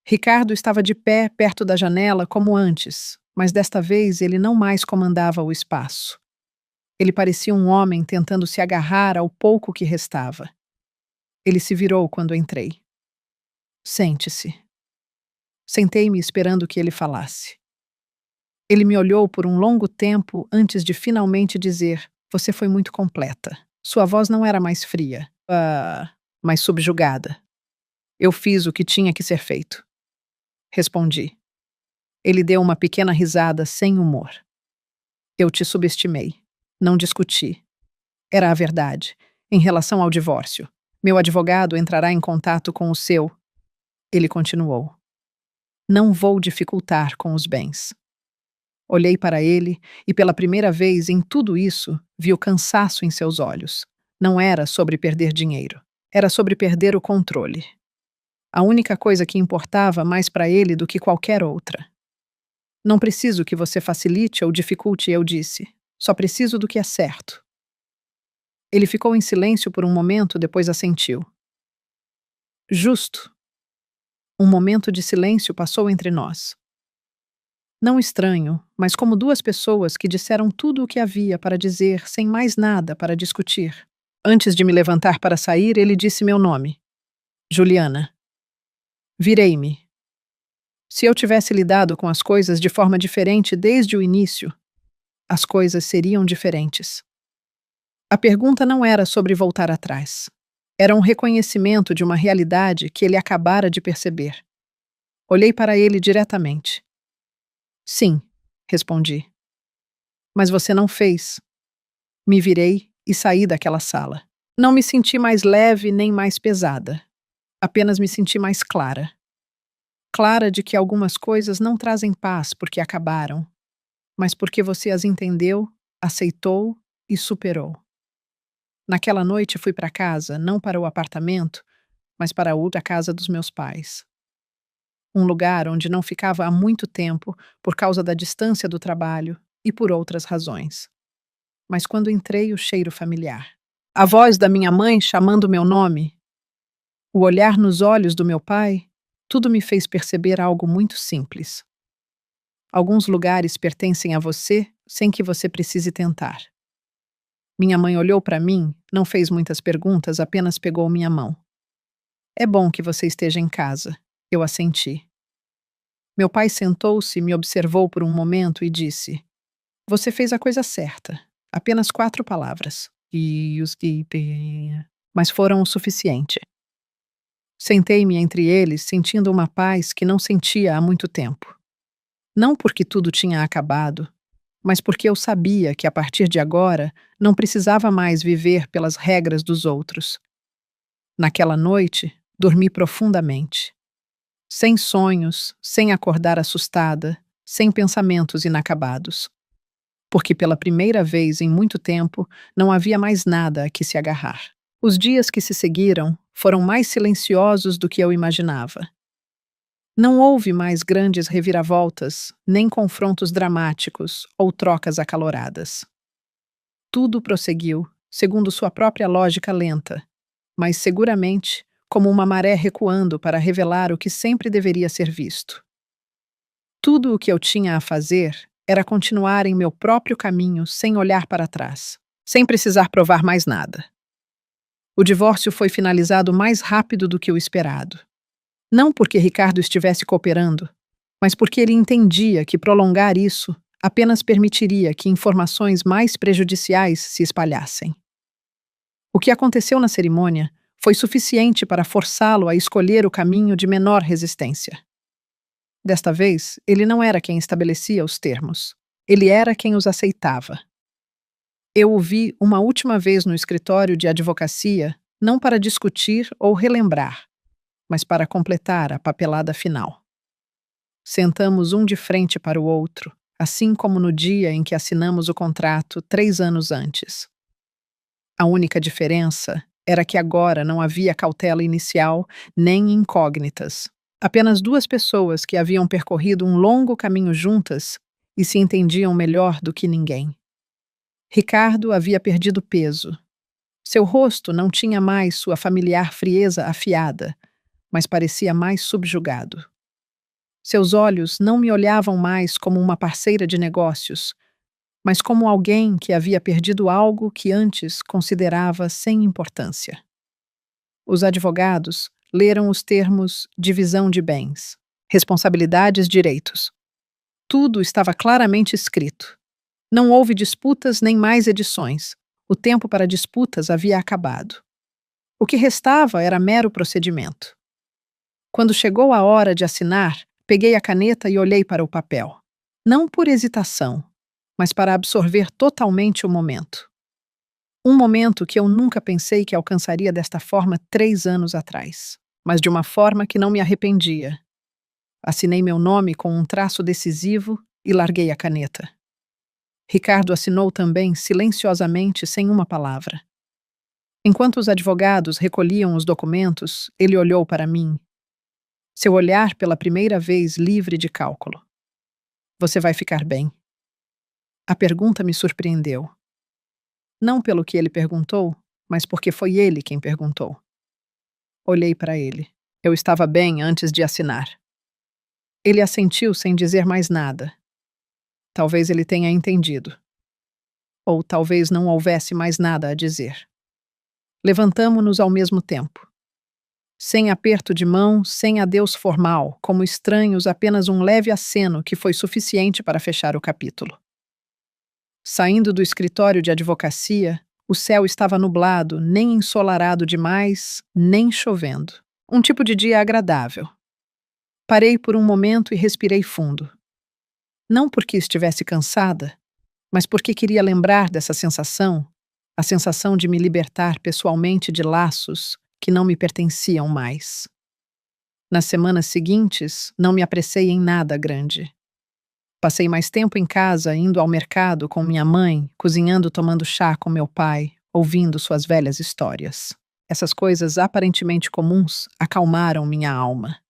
Ricardo estava de pé perto da janela como antes, mas desta vez ele não mais comandava o espaço. Ele parecia um homem tentando se agarrar ao pouco que restava. Ele se virou quando entrei. Sente-se. Sentei-me esperando que ele falasse. Ele me olhou por um longo tempo antes de finalmente dizer: Você foi muito completa. Sua voz não era mais fria, mais subjugada. Eu fiz o que tinha que ser feito. Respondi. Ele deu uma pequena risada sem humor. Eu te subestimei. Não discuti. Era a verdade. Em relação ao divórcio. Meu advogado entrará em contato com o seu. Ele continuou. Não vou dificultar com os bens. Olhei para ele e, pela primeira vez em tudo isso, vi o cansaço em seus olhos. Não era sobre perder dinheiro. Era sobre perder o controle. A única coisa que importava mais para ele do que qualquer outra. Não preciso que você facilite ou dificulte, eu disse. Só preciso do que é certo. Ele ficou em silêncio por um momento, depois assentiu. Justo. Um momento de silêncio passou entre nós. Não estranho, mas como duas pessoas que disseram tudo o que havia para dizer, sem mais nada para discutir. Antes de me levantar para sair, ele disse meu nome. Juliana. Virei-me. Se eu tivesse lidado com as coisas de forma diferente desde o início, as coisas seriam diferentes. A pergunta não era sobre voltar atrás. Era um reconhecimento de uma realidade que ele acabara de perceber. Olhei para ele diretamente. Sim, respondi. Mas você não fez. Me virei e saí daquela sala. Não me senti mais leve nem mais pesada. Apenas me senti mais clara. Clara de que algumas coisas não trazem paz porque acabaram, mas porque você as entendeu, aceitou e superou. Naquela noite fui para casa, não para o apartamento, mas para a outra casa dos meus pais. Um lugar onde não ficava há muito tempo por causa da distância do trabalho e por outras razões. Mas quando entrei, o cheiro familiar. A voz da minha mãe chamando meu nome, o olhar nos olhos do meu pai, tudo me fez perceber algo muito simples. Alguns lugares pertencem a você sem que você precise tentar. Minha mãe olhou para mim, não fez muitas perguntas, apenas pegou minha mão. É bom que você esteja em casa, eu assenti. Meu pai sentou-se, me observou por um momento e disse: Você fez a coisa certa. Apenas 4 palavras. Mas foram o suficiente. Sentei-me entre eles, sentindo uma paz que não sentia há muito tempo. Não porque tudo tinha acabado, mas porque eu sabia que a partir de agora não precisava mais viver pelas regras dos outros. Naquela noite, dormi profundamente. Sem sonhos, sem acordar assustada, sem pensamentos inacabados. Porque pela primeira vez em muito tempo não havia mais nada a que se agarrar. Os dias que se seguiram foram mais silenciosos do que eu imaginava. Não houve mais grandes reviravoltas, nem confrontos dramáticos ou trocas acaloradas. Tudo prosseguiu, segundo sua própria lógica lenta, mas seguramente como uma maré recuando para revelar o que sempre deveria ser visto. Tudo o que eu tinha a fazer era continuar em meu próprio caminho sem olhar para trás, sem precisar provar mais nada. O divórcio foi finalizado mais rápido do que o esperado. Não porque Ricardo estivesse cooperando, mas porque ele entendia que prolongar isso apenas permitiria que informações mais prejudiciais se espalhassem. O que aconteceu na cerimônia foi suficiente para forçá-lo a escolher o caminho de menor resistência. Desta vez, ele não era quem estabelecia os termos. Ele era quem os aceitava. Eu o vi uma última vez no escritório de advocacia, não para discutir ou relembrar, mas para completar a papelada final. Sentamos um de frente para o outro, assim como no dia em que assinamos o contrato 3 anos antes. A única diferença era que agora não havia cautela inicial nem incógnitas. Apenas 2 pessoas que haviam percorrido um longo caminho juntas e se entendiam melhor do que ninguém. Ricardo havia perdido peso. Seu rosto não tinha mais sua familiar frieza afiada, mas parecia mais subjugado. Seus olhos não me olhavam mais como uma parceira de negócios, mas como alguém que havia perdido algo que antes considerava sem importância. Os advogados leram os termos divisão de bens, responsabilidades, direitos. Tudo estava claramente escrito. Não houve disputas nem mais edições. O tempo para disputas havia acabado. O que restava era mero procedimento. Quando chegou a hora de assinar, peguei a caneta e olhei para o papel. Não por hesitação, mas para absorver totalmente o momento. Um momento que eu nunca pensei que alcançaria desta forma 3 anos atrás, mas de uma forma que não me arrependia. Assinei meu nome com um traço decisivo e larguei a caneta. Ricardo assinou também silenciosamente, sem uma palavra. Enquanto os advogados recolhiam os documentos, ele olhou para mim. Seu olhar pela primeira vez livre de cálculo. Você vai ficar bem. A pergunta me surpreendeu. Não pelo que ele perguntou, mas porque foi ele quem perguntou. Olhei para ele. Eu estava bem antes de assinar. Ele assentiu sem dizer mais nada. Talvez ele tenha entendido. Ou talvez não houvesse mais nada a dizer. Levantamo-nos ao mesmo tempo. Sem aperto de mão, sem adeus formal, como estranhos, apenas um leve aceno que foi suficiente para fechar o capítulo. Saindo do escritório de advocacia, o céu estava nublado, nem ensolarado demais, nem chovendo. Um tipo de dia agradável. Parei por um momento e respirei fundo. Não porque estivesse cansada, mas porque queria lembrar dessa sensação, a sensação de me libertar pessoalmente de laços que não me pertenciam mais. Nas semanas seguintes, não me apressei em nada grande. Passei mais tempo em casa, indo ao mercado com minha mãe, cozinhando, tomando chá com meu pai, ouvindo suas velhas histórias. Essas coisas aparentemente comuns acalmaram minha alma.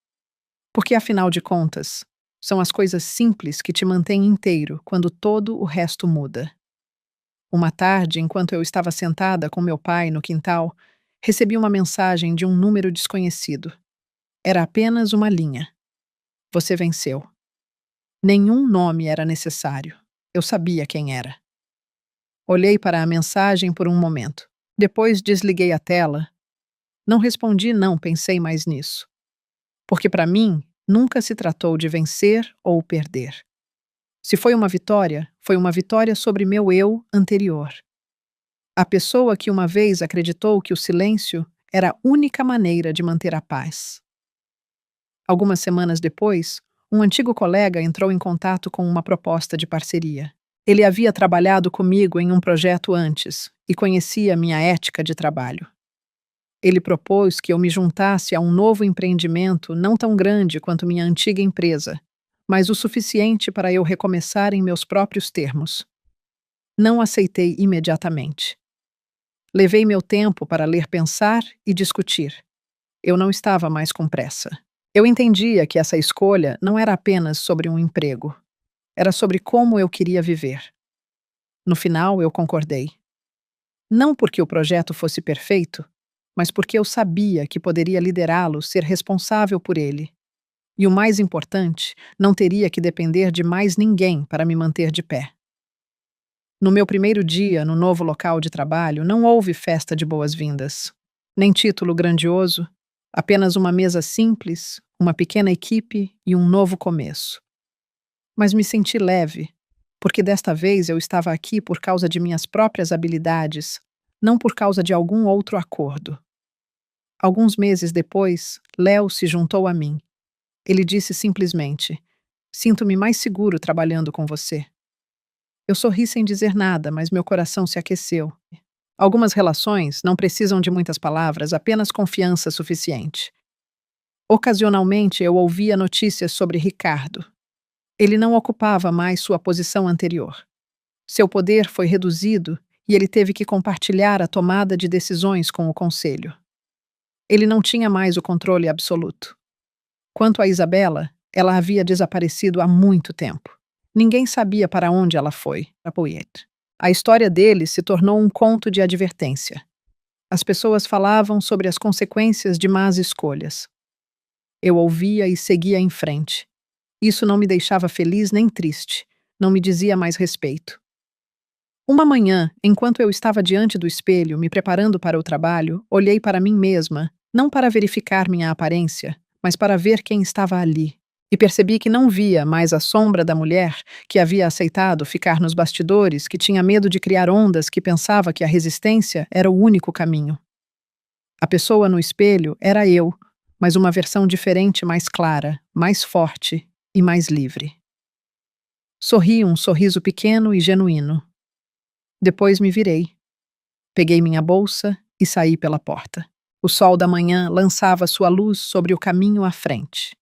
Porque, afinal de contas, são as coisas simples que te mantêm inteiro quando todo o resto muda. Uma tarde, enquanto eu estava sentada com meu pai no quintal, recebi uma mensagem de um número desconhecido. Era apenas uma linha. Você venceu. Nenhum nome era necessário. Eu sabia quem era. Olhei para a mensagem por um momento. Depois desliguei a tela. Não respondi não, pensei mais nisso. Porque para mim, nunca se tratou de vencer ou perder. Se foi uma vitória sobre meu eu anterior. A pessoa que uma vez acreditou que o silêncio era a única maneira de manter a paz. Algumas semanas depois, um antigo colega entrou em contato com uma proposta de parceria. Ele havia trabalhado comigo em um projeto antes e conhecia minha ética de trabalho. Ele propôs que eu me juntasse a um novo empreendimento não tão grande quanto minha antiga empresa, mas o suficiente para eu recomeçar em meus próprios termos. Não aceitei imediatamente. Levei meu tempo para ler, pensar e discutir. Eu não estava mais com pressa. Eu entendia que essa escolha não era apenas sobre um emprego. Era sobre como eu queria viver. No final, eu concordei. Não porque o projeto fosse perfeito, mas porque eu sabia que poderia liderá-lo, ser responsável por ele. E o mais importante, não teria que depender de mais ninguém para me manter de pé. No meu primeiro dia no novo local de trabalho, não houve festa de boas-vindas, nem título grandioso, apenas uma mesa simples, uma pequena equipe e um novo começo. Mas me senti leve, porque desta vez eu estava aqui por causa de minhas próprias habilidades, não por causa de algum outro acordo. Alguns meses depois, Léo se juntou a mim. Ele disse simplesmente: "Sinto-me mais seguro trabalhando com você." Eu sorri sem dizer nada, mas meu coração se aqueceu. Algumas relações não precisam de muitas palavras, apenas confiança suficiente. Ocasionalmente eu ouvia notícias sobre Ricardo. Ele não ocupava mais sua posição anterior. Seu poder foi reduzido e ele teve que compartilhar a tomada de decisões com o conselho. Ele não tinha mais o controle absoluto. Quanto a Isabela, ela havia desaparecido há muito tempo. Ninguém sabia para onde ela foi. A história dele se tornou um conto de advertência. As pessoas falavam sobre as consequências de más escolhas. Eu ouvia e seguia em frente. Isso não me deixava feliz nem triste. Não me dizia mais respeito. Uma manhã, enquanto eu estava diante do espelho, me preparando para o trabalho, olhei para mim mesma, não para verificar minha aparência, mas para ver quem estava ali. E percebi que não via mais a sombra da mulher que havia aceitado ficar nos bastidores, que tinha medo de criar ondas, que pensava que a resistência era o único caminho. A pessoa no espelho era eu, mas uma versão diferente, mais clara, mais forte e mais livre. Sorri um sorriso pequeno e genuíno. Depois me virei. Peguei minha bolsa e saí pela porta. O sol da manhã lançava sua luz sobre o caminho à frente.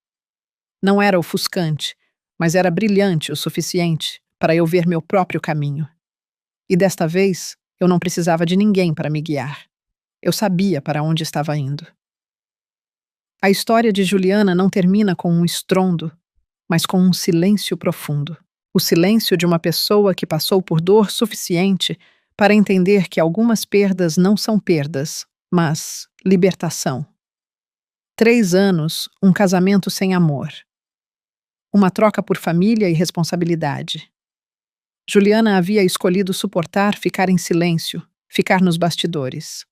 Não era ofuscante, mas era brilhante o suficiente para eu ver meu próprio caminho. E desta vez, eu não precisava de ninguém para me guiar. Eu sabia para onde estava indo. A história de Juliana não termina com um estrondo, mas com um silêncio profundo. O silêncio de uma pessoa que passou por dor suficiente para entender que algumas perdas não são perdas, mas libertação. 3 anos, um casamento sem amor. Uma troca por família e responsabilidade. Juliana havia escolhido suportar ficar em silêncio, ficar nos bastidores.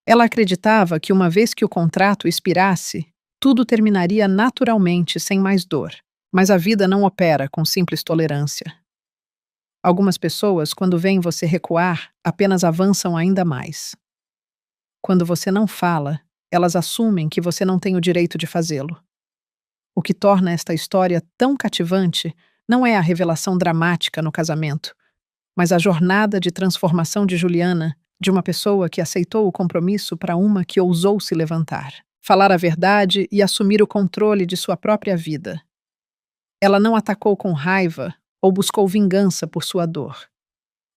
Ela acreditava que uma vez que o contrato expirasse, tudo terminaria naturalmente sem mais dor. Mas a vida não opera com simples tolerância. Algumas pessoas, quando veem você recuar, apenas avançam ainda mais. Quando você não fala, elas assumem que você não tem o direito de fazê-lo. O que torna esta história tão cativante não é a revelação dramática no casamento, mas a jornada de transformação de Juliana, de uma pessoa que aceitou o compromisso para uma que ousou se levantar, falar a verdade e assumir o controle de sua própria vida. Ela não atacou com raiva ou buscou vingança por sua dor.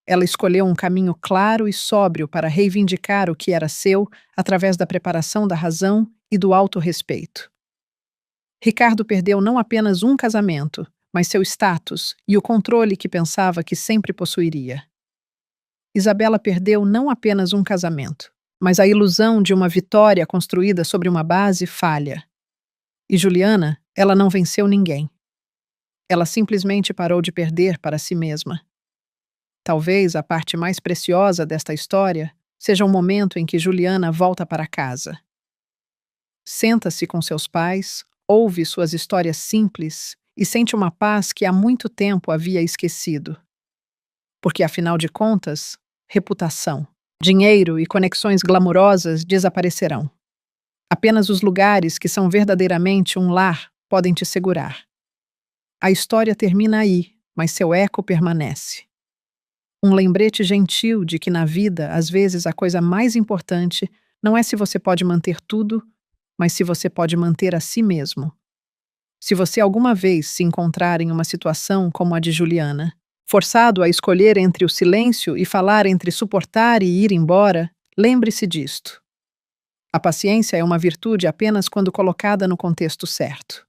Ela escolheu um caminho claro e sóbrio para reivindicar o que era seu através da preparação da razão e do autorrespeito. Ricardo perdeu não apenas um casamento, mas seu status e o controle que pensava que sempre possuiria. Isabela perdeu não apenas um casamento, mas a ilusão de uma vitória construída sobre uma base falha. E Juliana, ela não venceu ninguém. Ela simplesmente parou de perder para si mesma. Talvez a parte mais preciosa desta história seja o momento em que Juliana volta para casa. Senta-se com seus pais, ouve suas histórias simples e sente uma paz que há muito tempo havia esquecido. Porque, afinal de contas, reputação, dinheiro e conexões glamourosas desaparecerão. Apenas os lugares que são verdadeiramente um lar podem te segurar. A história termina aí, mas seu eco permanece. Um lembrete gentil de que na vida, às vezes, a coisa mais importante não é se você pode manter tudo, mas se você pode manter a si mesmo. Se você alguma vez se encontrar em uma situação como a de Juliana, forçado a escolher entre o silêncio e falar entre suportar e ir embora, lembre-se disto. A paciência é uma virtude apenas quando colocada no contexto certo.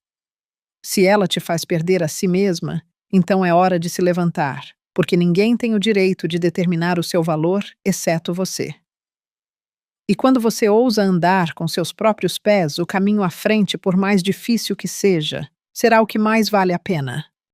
Se ela te faz perder a si mesma, então é hora de se levantar, porque ninguém tem o direito de determinar o seu valor, exceto você. E quando você ousa andar com seus próprios pés, o caminho à frente, por mais difícil que seja, será o que mais vale a pena.